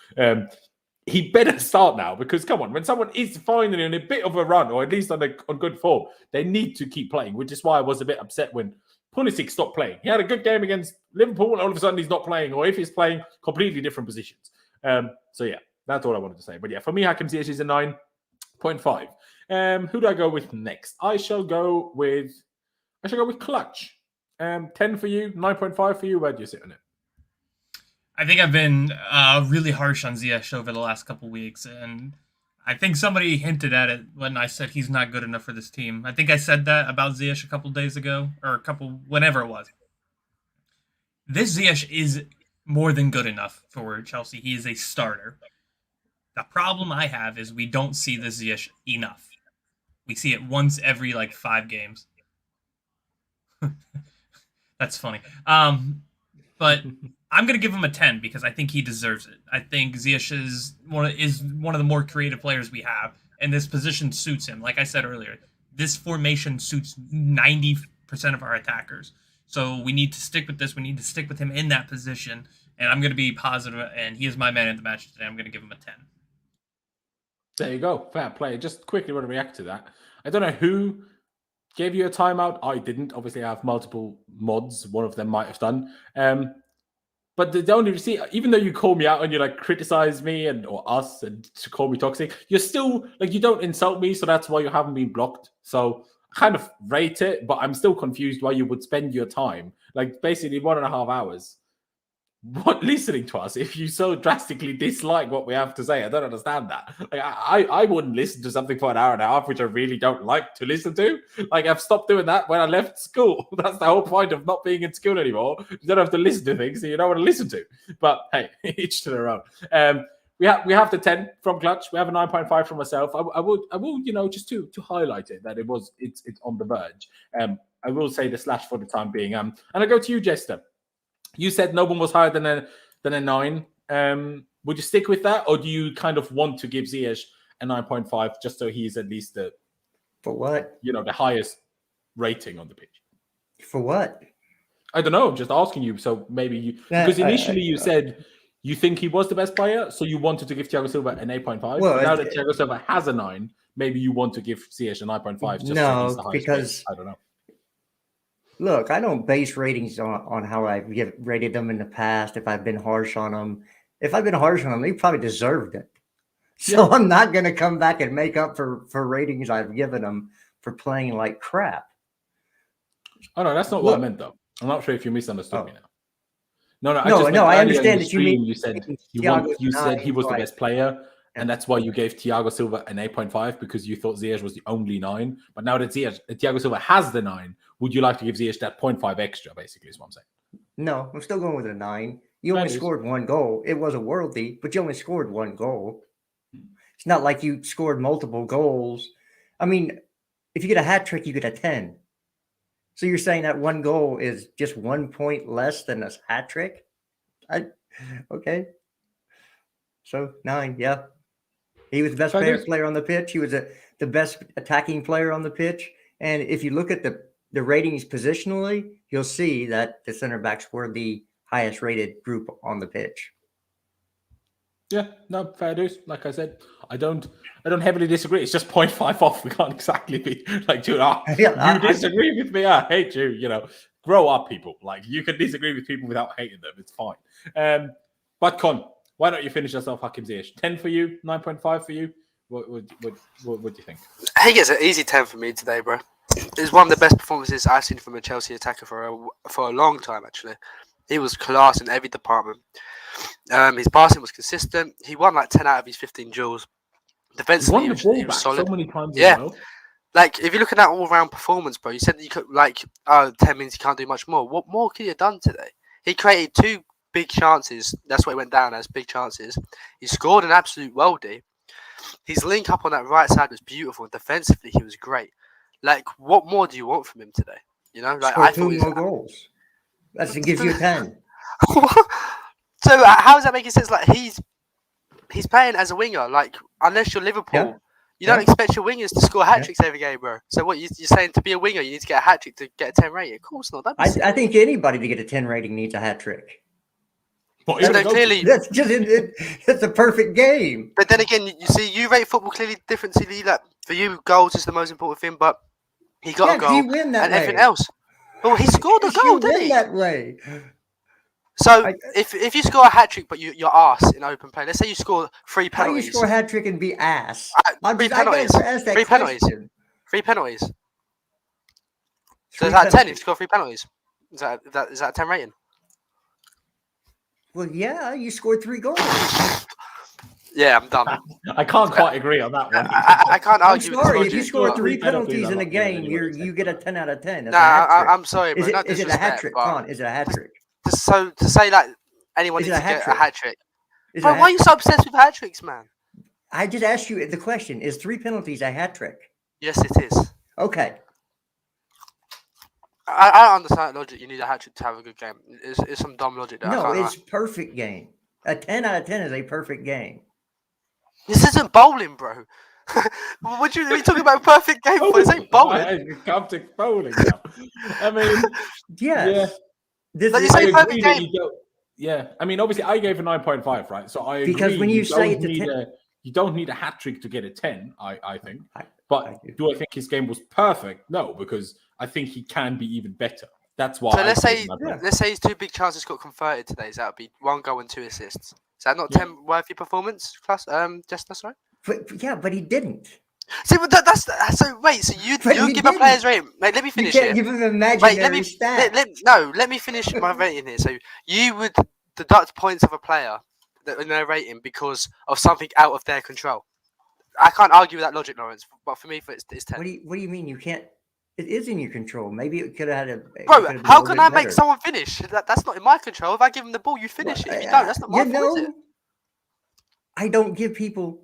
He better start now, because come on, when someone is finally in a bit of a run, or at least on good form, they need to keep playing, which is why I was a bit upset when Pulisic stopped playing. He had a good game against Liverpool, and all of a sudden he's not playing, or if he's playing, completely different positions. So yeah, that's all I wanted to say. But yeah, for me, HAKIM ZIYECH is a 9.5. Who do I go with next? I shall go with Clutch. 10 for you, 9.5 for you. Where do you sit on it? I think I've been really harsh on Ziyech over the last couple weeks, and I think somebody hinted at it when I said he's not good enough for this team. I think I said that about Ziyech a couple days ago, or whenever it was. This Ziyech is more than good enough for Chelsea. He is a starter. The problem I have is we don't see this Ziyech enough. We see it once every 5 games. That's funny. But I'm going to give him a 10 because I think he deserves it. I think Ziyech is one of the more creative players we have, and this position suits him. Like I said earlier, this formation suits 90% of our attackers. So we need to stick with this. We need to stick with him in that position, and I'm going to be positive, and he is my man of the match today. I'm going to give him a 10. There you go. Fair play. Just quickly want to react to that. I don't know who gave you a timeout. I didn't. Obviously, I have multiple mods. One of them might have done. But the only even though you call me out and you criticize me or us and to call me toxic, you're still you don't insult me. So that's why you haven't been blocked. So I kind of rate it, but I'm still confused why you would spend your time, basically 1.5 hours, listening to us if you so drastically dislike what we have to say. I don't understand that. I wouldn't listen to something for 1.5 hours, which I really don't like to listen to. I've stopped doing that when I left school. That's the whole point of not being in school anymore. You don't have to listen to things that you don't want to listen to. But hey, each to their own. We have the 10 from Clutch. We have a 9.5 from myself. I will, just to highlight it that it's on the verge. I will say the slash for the time being. And I go to you, Jester. You said no one was higher than a 9. Would you stick with that, or do you kind of want to give Ziyech a 9.5 just so he's at least for what? The highest rating on the pitch? For what? I don't know. I'm just asking you. So maybe because initially you said you think he was the best player, so you wanted to give Thiago Silva an 8.5. Well, now that Thiago Silva has a 9, maybe you want to give Ziyech a 9.5. Just so he's the highest because rating. I don't know. Look, I don't base ratings on how I've rated them in the past. If I've been harsh on them, they probably deserved it. So I'm not going to come back and make up for ratings I've given them for playing like crap. Oh no, that's not what I meant though. I'm not sure if you misunderstood me now. I understand that you mean you said he was the best player. And that's why you gave Thiago Silva an 8.5 because you thought Ziyech was the only 9. But now that Thiago Silva has the 9, would you like to give Ziyech that 0.5 extra, basically, is what I'm saying? No, I'm still going with a 9. You only scored 1 goal. It was a worldie, but you only scored 1 goal. It's not like you scored multiple goals. I mean, if you get a hat trick, you get a 10. So you're saying that 1 goal is just 1 point less than a hat trick? Okay. So 9, yeah. He was the best player on the pitch. He was the best attacking player on the pitch. And if you look at the ratings positionally, you'll see that the center backs were the highest rated group on the pitch. Yeah, no, fair dues. Like I said, I don't heavily disagree. It's just 0.5 off. We can't exactly be like, dude, you disagree with me. I hate you. You know, grow up, people. Like, you can disagree with people without hating them. It's fine. But Con, why don't you finish us off, Hakim Ziyech? 10 for you, 9.5 for you. What do you think? He gets an easy 10 for me today, bro. It's one of the best performances I've seen from a Chelsea attacker for a long time, actually. He was class in every department. His passing was consistent. He won like 10 out of his 15 duels. Defensively, he was solid. So many times. Yeah. Like, if you look at that all-round performance, bro, you said that you could, 10 means you can't do much more. What more could he have done today? He created 2 big chances. That's what it went down as, big chances. He scored an absolute worldie. His link up on that right side was beautiful. And defensively, he was great. Like, what more do you want from him today? You know, like, I thought 2 more goals. That gives you a 10. So how does that make sense? Like, he's playing as a winger. Like, unless you're Liverpool, you don't expect your wingers to score hat tricks every game, bro. So what you're saying, to be a winger, you need to get a hat trick to get a 10 rating? Of course not. I think anybody to get a 10 rating needs a hat trick. Well, clearly, that's just it's a perfect game. But then again, you see, you rate football clearly differently. Like, for you, goals is the most important thing, but he got a goal he win that and way. Everything else. Well, he scored a goal, didn't he? That way. So if you score a hat trick, but you're ass in open play, let's say you score 3 penalties. How do you score a hat trick and be ass? 3 penalties. 3 penalties. 3 penalties. So is that a 10 if you score 3 penalties? Is that a 10 rating? Well, yeah, you scored 3 goals. Yeah, I'm done. I can't quite agree on that one. I can't argue. I'm sorry, if you score 3 penalties in a game, you get a 10 out of 10. I'm sorry, but is it a hat trick? Con, is it a hat trick? So to say like anyone needs to get a hat trick. Bro, why are you so obsessed with hat tricks, man? I just asked you the question: is 3 penalties a hat trick? Yes, it is. Okay. I understand logic. You need a hat trick to have a good game. It's some dumb logic. No, it's perfect game. A 10 out of 10 is a perfect game. This isn't bowling, bro. What are you talking about? Perfect game for? This ain't bowling. Come to bowling now. I mean, yeah. Yeah, I mean, obviously, I gave a 9.5, right? So I agree. Because when you say it's you don't need a hat trick to get a 10. I think. But do I think his game was perfect? No, because I think he can be even better. That's why. So let's say his 2 big chances got converted today. So that would be 1 goal and 2 assists. Is that not 10 worthy performance? Plus, Jester, sorry. But he didn't. See, but that's so. Wait, so you give a player's rating? Mate, let me finish here. Give him imaginary stat. Let me finish my rating here. So you would deduct points of a player in their rating because of something out of their control. I can't argue with that logic, Laurenz. But for me, it's 10. What do you mean you can't? It is in your control. Maybe it could have had a. Bro, how can I make someone finish? That's not in my control. If I give him the ball, you finish it. If you don't, that's not my fault, is it? I don't give people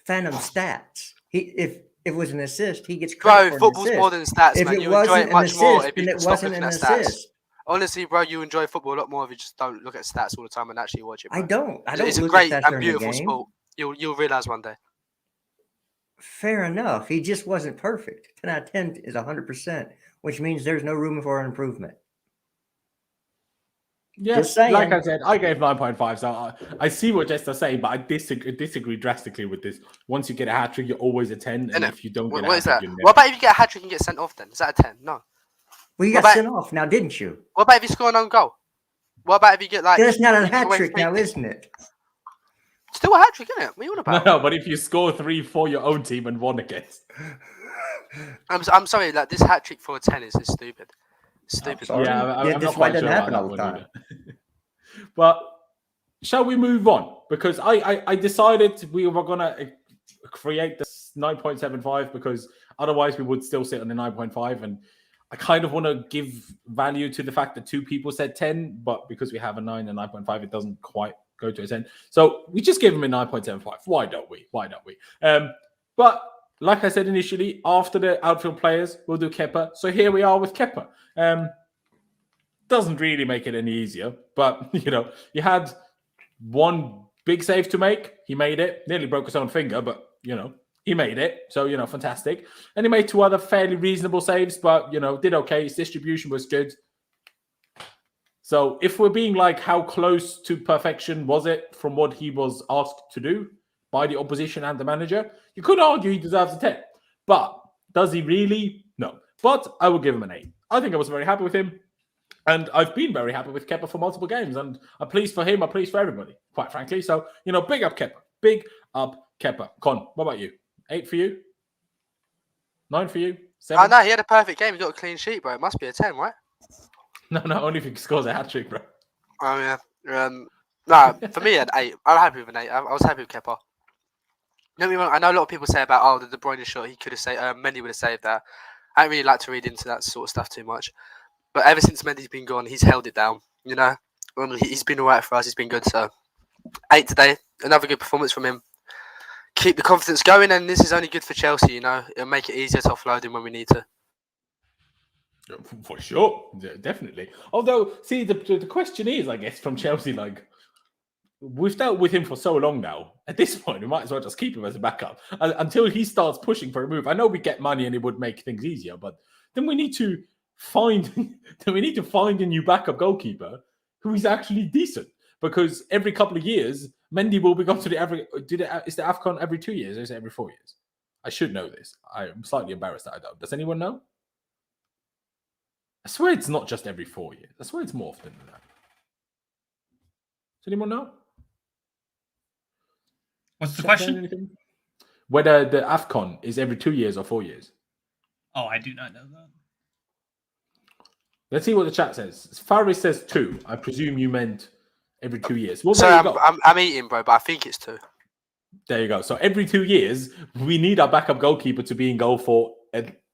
phantom stats. If it was an assist, he gets credit. Bro, football's more than stats, man. You enjoy it much more if you stop looking at stats. Honestly, bro, you enjoy football a lot more if you just don't look at stats all the time and actually watch it. Bro. I don't. It's a great and beautiful sport. You'll realize one day. Fair enough. He just wasn't perfect. 10 out of 10 is 100%, which means there's no room for improvement. Yes, like I said, I gave 9.5. So I see what Jester's saying, but I disagree drastically with this. Once you get a hat trick, you're always a 10. And if you don't get a hat trick, what about if you get a hat trick and get sent off then? Is that a 10? No. Well, you got sent off now, didn't you? What about if you score an own goal? What about if you get like... That's not a hat trick now, isn't it? Still a hat trick, isn't it? What are you on about? No, but if you score 3 for your own team and 1 against. I'm sorry, like this hat trick for a 10 is stupid. Stupid. I'm that's why it doesn't happen all the time. But shall we move on? Because I decided we were going to create this 9.75 because otherwise we would still sit on the 9.5. And I kind of want to give value to the fact that 2 people said 10, but because we have a 9 and 9.5, it doesn't quite go to a 10. So we just give him a 9.75. Why don't we? But like I said initially, after the outfield players, we'll do Kepa. So here we are with Kepa. Doesn't really make it any easier, but you had 1 big save to make. He made it. Nearly broke his own finger, but he made it. So fantastic. And he made 2 other fairly reasonable saves, but did okay. His distribution was good. So if we're being like, how close to perfection was it from what he was asked to do by the opposition and the manager? You could argue he deserves a 10. But does he really? No. But I will give him an 8. I think I was very happy with him. And I've been very happy with Kepa for multiple games. And I'm pleased for him. I'm pleased for everybody, quite frankly. So, big up Kepa. Big up Kepa. Con, what about you? 8 for you? 9 for you? 7? Oh, no, he had a perfect game. He got a clean sheet, bro. It must be a 10, right? No, only if he scores a hat-trick, bro. Oh, yeah. No, for me, an 8. I'm happy with an 8. I was happy with Kepa. I know a lot of people say about, the De Bruyne shot, he could have saved, Mendy would have saved that. I don't really like to read into that sort of stuff too much. But ever since Mendy's been gone, he's held it down, He's been all right for us. He's been good. So, 8 today. Another good performance from him. Keep the confidence going, and this is only good for Chelsea, It'll make it easier to offload him when we need to. For sure. Definitely. Although, see, the question is, I guess, from Chelsea, like, we've dealt with him for so long now. At this point, we might as well just keep him as a backup until he starts pushing for a move. I know we get money and it would make things easier, but then we need to find a new backup goalkeeper who is actually decent. Because every couple of years, Mendy will be gone to is the AFCON every 2 years or is it every 4 years? I should know this. I'm slightly embarrassed that I don't. Does anyone know? I swear it's not just every 4 years. I swear it's more often than that. Does anyone know? What's the question? Whether the AFCON is every 2 years or 4 years. Oh, I do not know that. Let's see what the chat says. Faris says 2. I presume you meant every 2 years. Well, so I'm eating, bro, but I think it's 2. There you go. So every 2 years, we need our backup goalkeeper to be in goal for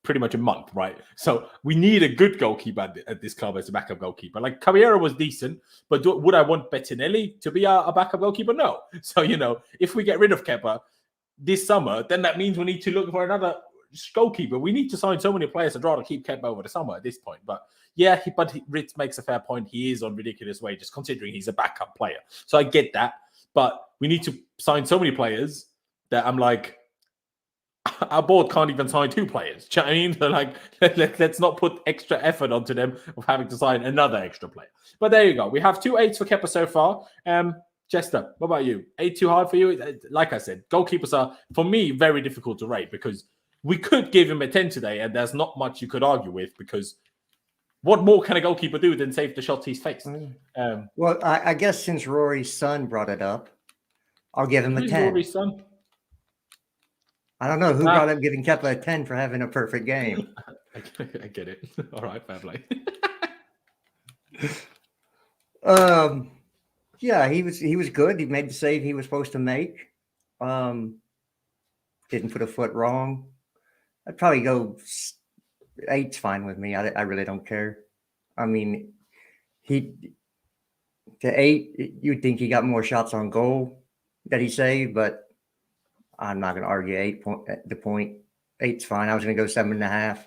pretty much a month, right? So we need a good goalkeeper at this club as a backup goalkeeper. Like, Caballero was decent, but would I want Bettinelli to be our backup goalkeeper? No. So, if we get rid of Kepa this summer, then that means we need to look for another goalkeeper. We need to sign so many players. I'd rather keep Kepa over the summer at this point. But yeah, Ritz makes a fair point. He is on ridiculous wages, considering he's a backup player. So I get that. But we need to sign so many players that I'm like, our board can't even sign 2 players. Do you know what I mean? They're like, let's not put extra effort onto them of having to sign another extra player. But there you go. We have 2 8s for Kepa so far. Chester, what about you? 8 too hard for you? Like I said, goalkeepers are, for me, very difficult to rate because we could give him a 10 today and there's not much you could argue with because what more can a goalkeeper do than save the shots he's faced? Well, I guess since Rory's son brought it up, I'll give him a 10. Rory's son? I don't know who brought up giving Kepa a 10 for having a perfect game. I get it. All right, fair play. Yeah, he was good. He made the save he was supposed to make. Didn't put a foot wrong. I'd probably go 8's fine with me. I really don't care. I mean, to 8, you'd think he got more shots on goal that he saved, but I'm not going to argue 8 the point. 8's fine. I was going to go 7.5.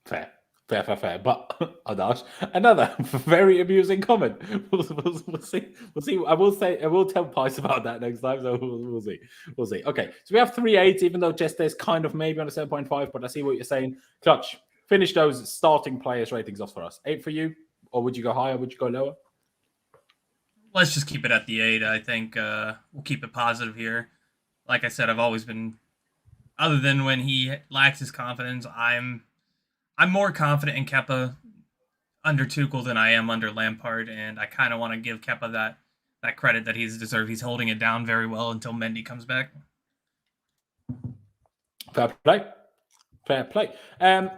Fair. But Adash, another very amusing comment. We'll see. I will tell Pice about that next time. So we'll see. Okay, so we have 3 8s, even though Jester is kind of maybe on a 7.5. But I see what you're saying. Clutch, finish those starting players ratings off for us. 8 for you, or would you go higher? Would you go lower? Let's just keep it at the 8. I think we'll keep it positive here. Like I said, I've always been, other than when he lacks his confidence, I'm more confident in Kepa under Tuchel than I am under Lampard, and I kind of want to give Kepa that credit that he's deserved. He's holding it down very well until Mendy comes back. Fair play.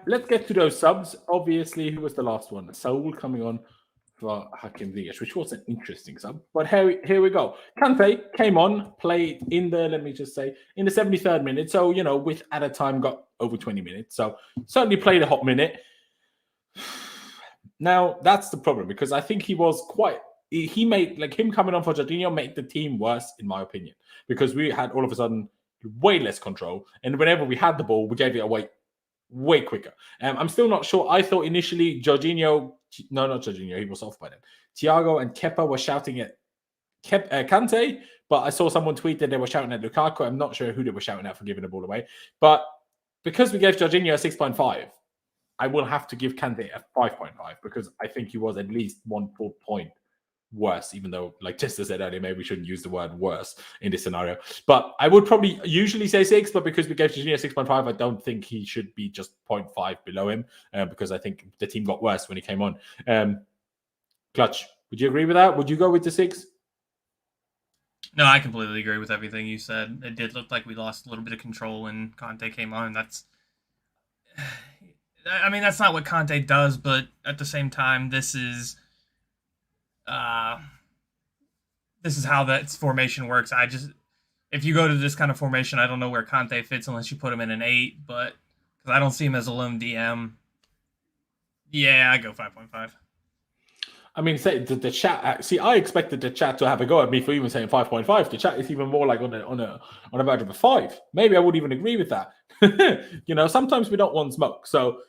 Let's get to those subs. Obviously, who was the last one? Saul coming on for HAKIM ZIYECH, which was an interesting sub. But here we go. Conte came on, played in the 73rd minute. So, with at a time got over 20 minutes. So certainly played a hot minute. Now, that's the problem because I think he made, him coming on for Jorginho made the team worse, in my opinion, because we had all of a sudden way less control. And whenever we had the ball, we gave it away way quicker. I'm still not sure. I thought initially not Jorginho, he was off by then. Thiago and Kepa were shouting at Kante, but I saw someone tweet that they were shouting at Lukaku. I'm not sure who they were shouting at for giving the ball away. But because we gave Jorginho a 6.5, I will have to give Kante a 5.5 because I think he was at least 1 full point worse, even though, like Chester said earlier, maybe we shouldn't use the word worse in this scenario. But I would probably usually say 6, but because we gave Jorginho 6.5, I don't think he should be just 0.5 below him because I think the team got worse when he came on. Clutch, would you agree with that? Would you go with the 6? No, I completely agree with everything you said. It did look like we lost a little bit of control when Conte came on. That's not what Conte does, but at the same time, this is how that formation works. If you go to this kind of formation, I don't know where Conte fits unless you put him in an 8, but because I don't see him as a lone DM. Yeah, I go 5.5. I mean, say the chat. See, I expected the chat to have a go at me for even saying 5.5. The chat is even more like on a verge of a 5. Maybe I would even agree with that. Sometimes we don't want smoke. So,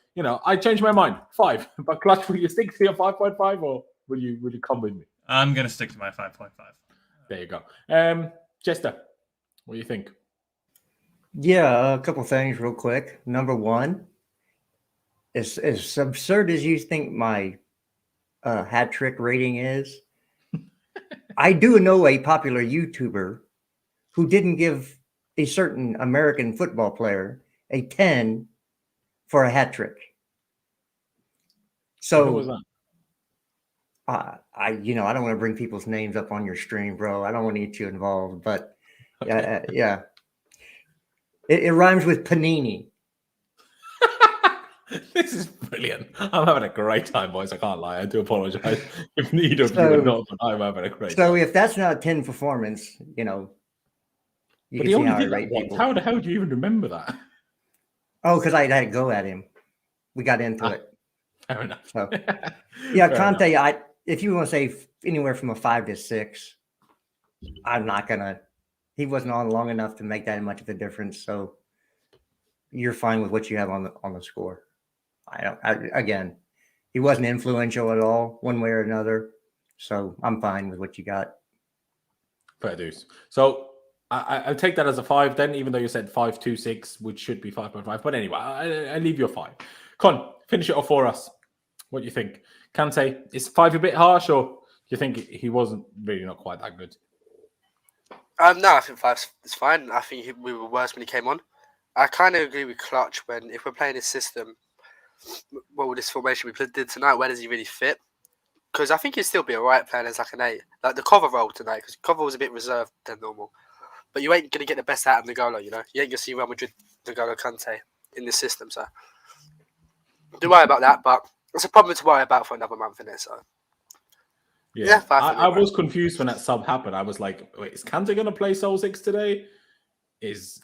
I changed my mind. 5. But Clutch, will you stick to your 5.5 or will you come with me? I'm gonna stick to my 5.5. There you go. Chester, what do you think? Yeah, a couple things real quick. Number one, as absurd as you think my hat trick rating is, I do know a popular YouTuber who didn't give a certain American football player a 10 for a hat trick. So who was that? I don't want to bring people's names up on your stream, bro. I don't want to get you involved, but yeah. It rhymes with panini. This is brilliant. I'm having a great time, boys. I can't lie. I do apologize if neither of you are not, but I'm having a great time. So if that's not a 10 performance, you but can he see only how I did that rate once. people. How the hell do you even remember that? Oh, because I had to go at him. We got into it. Fair enough. So, yeah, Fair Conte, enough. if you want to say anywhere from a 5 to 6, I'm not gonna. He wasn't on long enough to make that much of a difference. So you're fine with what you have on the score. Again, he wasn't influential at all, one way or another. So I'm fine with what you got. Fair dues. So I'll take that as a 5 then, even though you said 5.26, which should be 5.5. But anyway, I leave you a 5. Con, finish it off for us. What do you think? Kante, is 5 a bit harsh, or do you think he wasn't really not quite that good? No, I think 5 is fine. I think we were worse when he came on. I kind of agree with Clutch if we're playing this system, this formation we did tonight, where does he really fit? Because I think he'd still be alright playing as like an 8. Like the cover role tonight, because cover was a bit reserved than normal. But you ain't going to get the best out of N'Golo, You ain't going to see Real Madrid N'Golo Kante in this system, so do worry about that, but it's a problem to worry about for another month in it, so. Yeah, I was confused when that sub happened. I was like, wait, is Kante going to play Soul 6 today? Is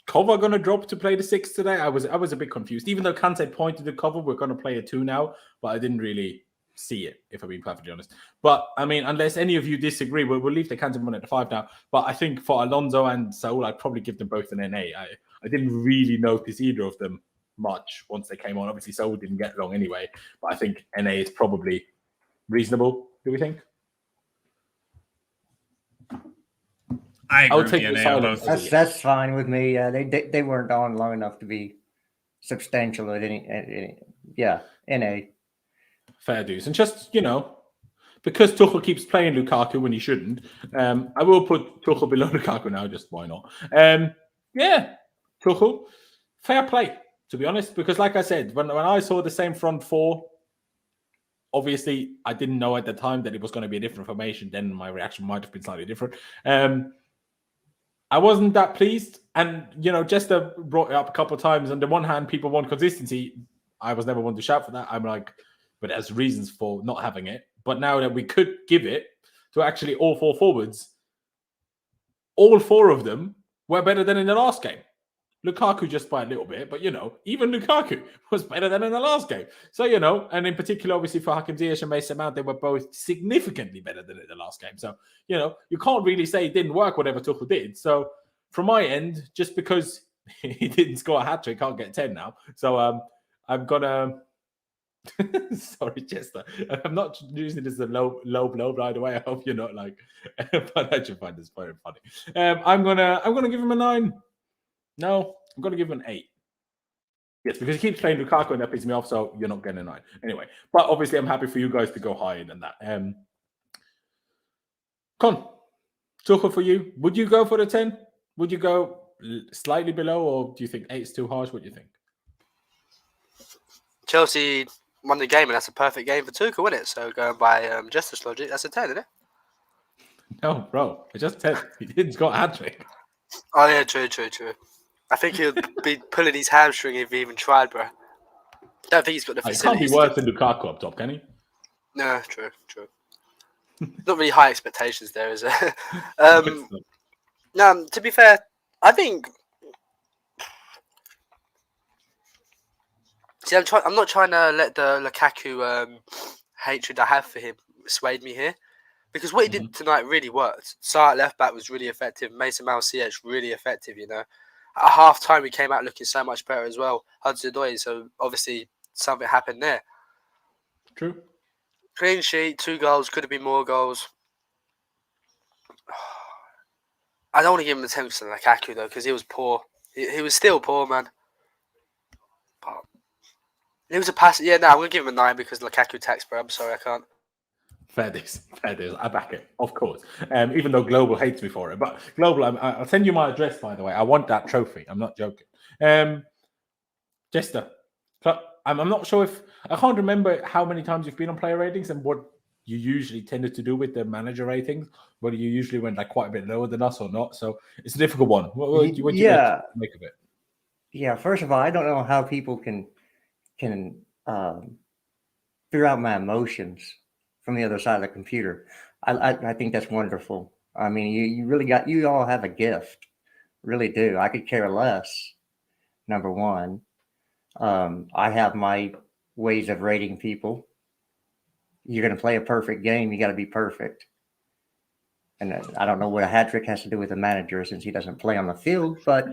Kova going to drop to play the 6 today? I was a bit confused. Even though Kante pointed to Kova, we're going to play a 2 now, but I didn't really see it, if I'm being perfectly honest. But, I mean, unless any of you disagree, we'll leave the Kante one at the 5 now. But I think for Alonso and Saul, I'd probably give them both an NA. I didn't really notice either of them much once they came on. Obviously, Saul didn't get long anyway, but I think NA is probably reasonable. Do we think? I would take the NA on both. That's fine with me. They weren't on long enough to be substantial at any. Yeah, NA. Fair dues. And just, because Tuchel keeps playing Lukaku when he shouldn't, I will put Tuchel below Lukaku now, just why not? Yeah, Tuchel, fair play, to be honest, because like I said, when I saw the same front 4, obviously I didn't know at the time that it was going to be a different formation. Then my reaction might have been slightly different. I wasn't that pleased. And, Jester brought it up a couple of times. On the one hand, people want consistency. I was never one to shout for that. I'm like, but there's reasons for not having it. But now that we could give it to actually all 4 forwards, all 4 of them were better than in the last game. Lukaku just by a little bit, but, even Lukaku was better than in the last game. So, and in particular, obviously, for HAKIM ZIYECH and Mason Mount, they were both significantly better than in the last game. So, you can't really say it didn't work, whatever Tuchel did. So, from my end, just because he didn't score a hat-trick, can't get 10 now. So, I'm going to... Sorry, Chester. I'm not using this as a low blow, by the way. I hope you're not like... but I should find this very funny. I'm gonna give him a 9. No, I'm going to give him an 8. Yes, because he keeps playing Lukaku and that pisses me off, so you're not getting annoyed. Anyway, but obviously I'm happy for you guys to go higher than that. Con, Tuchel for you. Would you go for the 10? Would you go slightly below, or do you think 8 is too harsh? What do you think? Chelsea won the game, and that's a perfect game for Tuchel, isn't it? So going by justice logic, that's a 10, isn't it? No, bro. I just 10. He didn't score a hat-trick. Oh, yeah, true. I think he'll be pulling his hamstring if he even tried, bro. Don't think he's got the He can't facilities. be worse than Lukaku up top, can he? No, true. Not really high expectations there, is there? No, to be fair, I think. See, I'm not trying to let the Lukaku hatred I have for him sway me here, because what he did tonight really worked. Sarr at left back was really effective. Mason Mount CH really effective. You know, at half time we came out looking so much better as well. Hudson-Odoi, so obviously something happened there. True. Clean sheet, 2 goals, could have been more goals. I don't want to give him the 10% to Lukaku though, because he was poor. He was still poor, man. But it was a pass. Yeah, no, I'm going to give him a 9 because Lukaku tax, bro. I'm sorry, I can't. Fair days. I back it, of course. Even though Global hates me for it. But Global, I'll send you my address, by the way. I want that trophy. I'm not joking. Jester, I'm not sure if... I can't remember how many times you've been on player ratings and what you usually tended to do with the manager ratings. Whether you usually went like quite a bit lower than us or not. So it's a difficult one. What do you make of it? Yeah, first of all, I don't know how people can figure out my emotions from the other side of the computer. I think that's wonderful. I mean, you all have a gift, really do. I could care less. Number one, I have my ways of rating people. You're going to play a perfect game, you got to be perfect. And I don't know what a hat trick has to do with the manager since he doesn't play on the field, but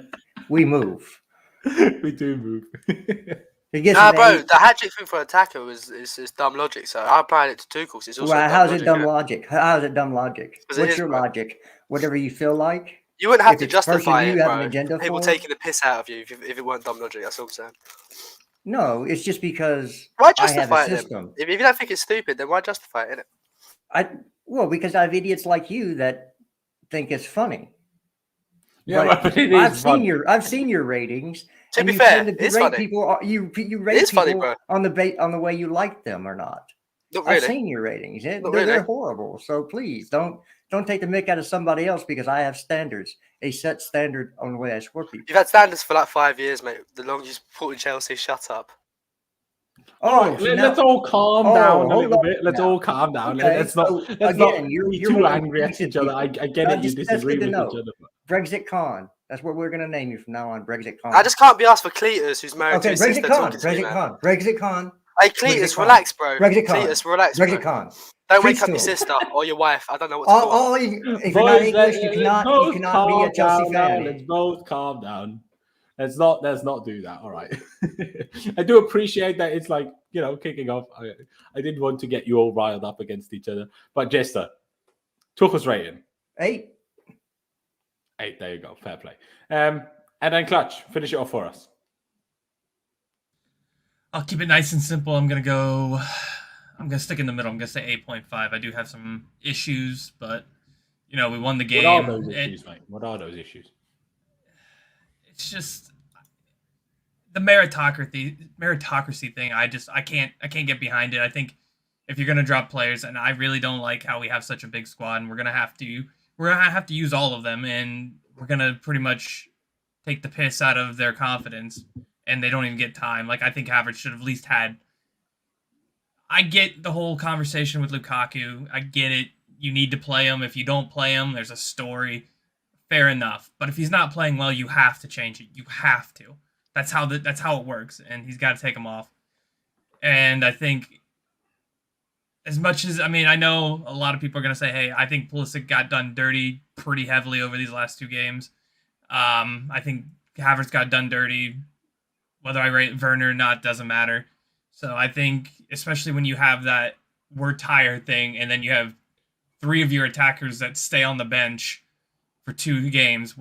we move. We do move. Bro, the hat trick thing for attacker is dumb logic. So I applied it to Tuchel. It's also how's it dumb logic? How is it dumb logic? What's your logic? Whatever you feel like. You wouldn't have to justify it, bro. People taking the piss out of you if it weren't dumb logic. That's all I'm saying. No, it's just because why justify I have a system. If you don't think it's stupid, then why justify it, innit? Because I have idiots like you that think it's funny. Yeah, but I've seen your ratings. To be fair, it's funny. People, you rate people funny, bro. on the way you like them or not. Not really. I've seen your ratings. They're horrible. So please don't take the mick out of somebody else because I have standards. A set standard on the way I score people. You've had standards for like 5 years, mate. The longest you supported Chelsea, shut up. Let's all calm down a little bit. Let's all calm down. Okay, let's not be too angry at each other. I get it. You disagree with each other. Brexit Con. That's what we're going to name you from now on. Brexit Con. I just can't be asked for Cletus, who's married to his sister. Brexit Con. Hey, Cletus, relax, bro. Brexit Con. Cletus, relax, bro. Brexit Con. Don't wake up your sister or your wife. I don't know what to call. If you're not English, you cannot be a Chelsea fan. Let's both calm down. Let's not do that. All right. I do appreciate that it's like, kicking off. I didn't want to get you all riled up against each other. But Jester, Tuchel's rating. 8. 8, there you go. Fair play. And then Clutch, finish it off for us. I'll keep it nice and simple. I'm going to stick in the middle. I'm going to say 8.5. I do have some issues, but, we won the game. What are those issues, mate? What are those issues? It's just the meritocracy thing. I can't get behind it. I think if you're going to drop players, and I really don't like how we have such a big squad, and we're going to have to use all of them, and we're going to pretty much take the piss out of their confidence, and they don't even get time. Like, I think Havertz should have at least had... I get the whole conversation with Lukaku. I get it. You need to play him. If you don't play him, there's a story. Fair enough. But if he's not playing well, you have to change it. You have to. That's how it works, and he's got to take him off. And I think... As much as, I know a lot of people are going to say, hey, I think Pulisic got done dirty pretty heavily over these last 2 games. I think Havertz got done dirty. Whether I rate Werner or not doesn't matter. So I think, especially when you have that we're tired thing, and then you have 3 of your attackers that stay on the bench for 2 games,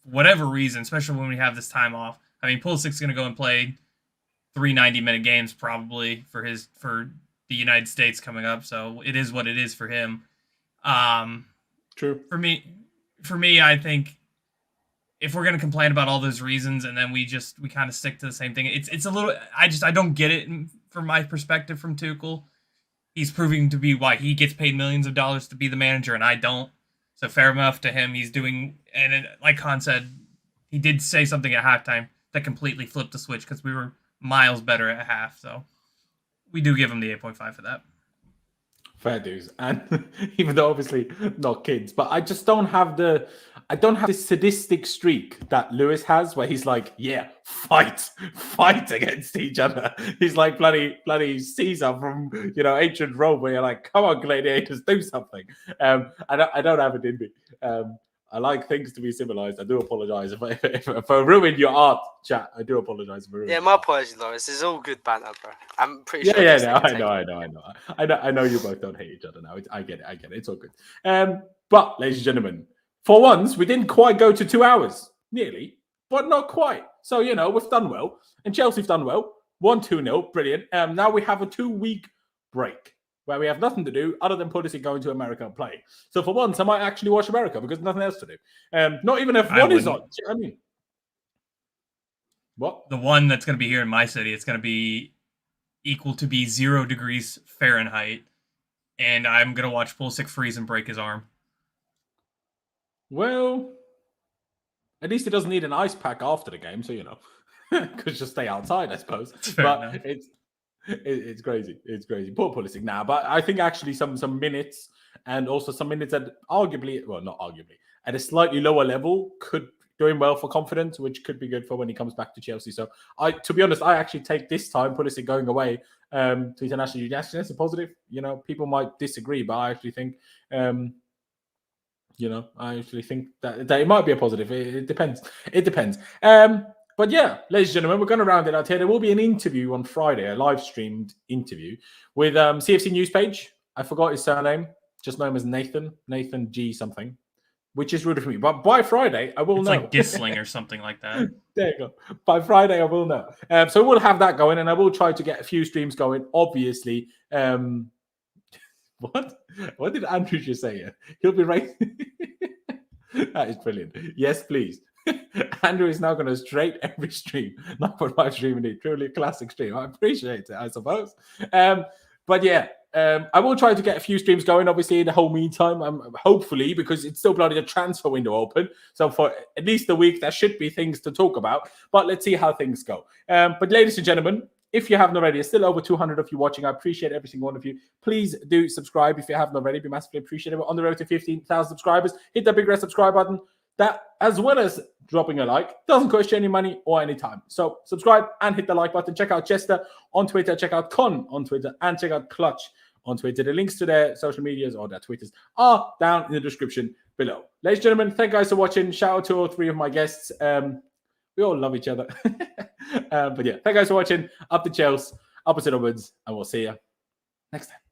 whatever reason, especially when we have this time off. Pulisic's going to go and play 3 90-minute games probably for the United States coming up. So it is what it is for him. True. For me, I think if we're gonna complain about all those reasons and then we kind of stick to the same thing, it's a little. I don't get it from my perspective from Tuchel. He's proving to be why he gets paid millions of dollars to be the manager and I don't. So fair enough to him. He's doing, and like Khan said, he did say something at halftime that completely flipped the switch because we were miles better at half. So we do give him the 8.5 for that. Fair dues. And even though obviously not kids, but I just don't have this sadistic streak that Lewis has where he's like, yeah, fight against each other. He's like bloody Caesar from, ancient Rome where you're like, come on, gladiators, do something. I don't have it in me. I like things to be civilized. I do apologize if I ruined your art, chat. I do apologize for ruining. Yeah, my apologies, Laurenz. It's all good banter, bro. I'm pretty sure. I know you both don't hate each other now. I get it. It's all good. But ladies and gentlemen, for once we didn't quite go to 2 hours, nearly, but not quite. So we've done well, and Chelsea's done well. 1-2-0, brilliant. Now we have a 2-week break where we have nothing to do other than Pulisic going to America and playing. So for once, I might actually watch America because nothing else to do. Not even if one is on. I mean, what? The one that's going to be here in my city, it's going to be equal to be 0 degrees Fahrenheit, and I'm going to watch Pulisic freeze and break his arm. Well, at least he doesn't need an ice pack after the game, so because just stay outside, I suppose. But it's crazy. It's crazy. Poor Pulisic now. But I think actually some minutes and also some minutes at not arguably, at a slightly lower level could do him well for confidence, which could be good for when he comes back to Chelsea. So to be honest, I actually take this time Pulisic going away to international union as a positive. People might disagree, but I actually think that it might be a positive. It depends. But yeah, ladies and gentlemen, we're going to round it out here. There will be an interview on Friday, a live streamed interview with CFC News page. I forgot his surname. Just know him as Nathan G something, which is rude for me. But by Friday, I will know. It's like Gisling or something like that. There you go. By Friday, I will know. So we'll have that going, and I will try to get a few streams going. Obviously, what did Andrew just say here? He'll be right. That is brilliant. Yes, please. Andrew is now going to straight every stream, not for my stream indeed. Truly a classic stream. I appreciate it, I suppose. But yeah, I will try to get a few streams going, obviously, in the whole meantime. Hopefully, because it's still bloody a transfer window open. So for at least a week, there should be things to talk about. But let's see how things go. But ladies and gentlemen, if you haven't already, there's still over 200 of you watching. I appreciate every single one of you. Please do subscribe if you haven't already. It'd be massively appreciated. We're on the road to 15,000 subscribers. Hit that big red subscribe button. That, as well as dropping a like, doesn't cost you any money or any time. So subscribe and hit the like button. Check out Chester on Twitter. Check out Con on Twitter. And check out Clutch on Twitter. The links to their social medias or their Twitters are down in the description below. Ladies and gentlemen, thank you guys for watching. Shout out to all 3 of my guests. We all love each other. But yeah, thank you guys for watching. Up the Chelsea, opposite onwards, and we'll see you next time.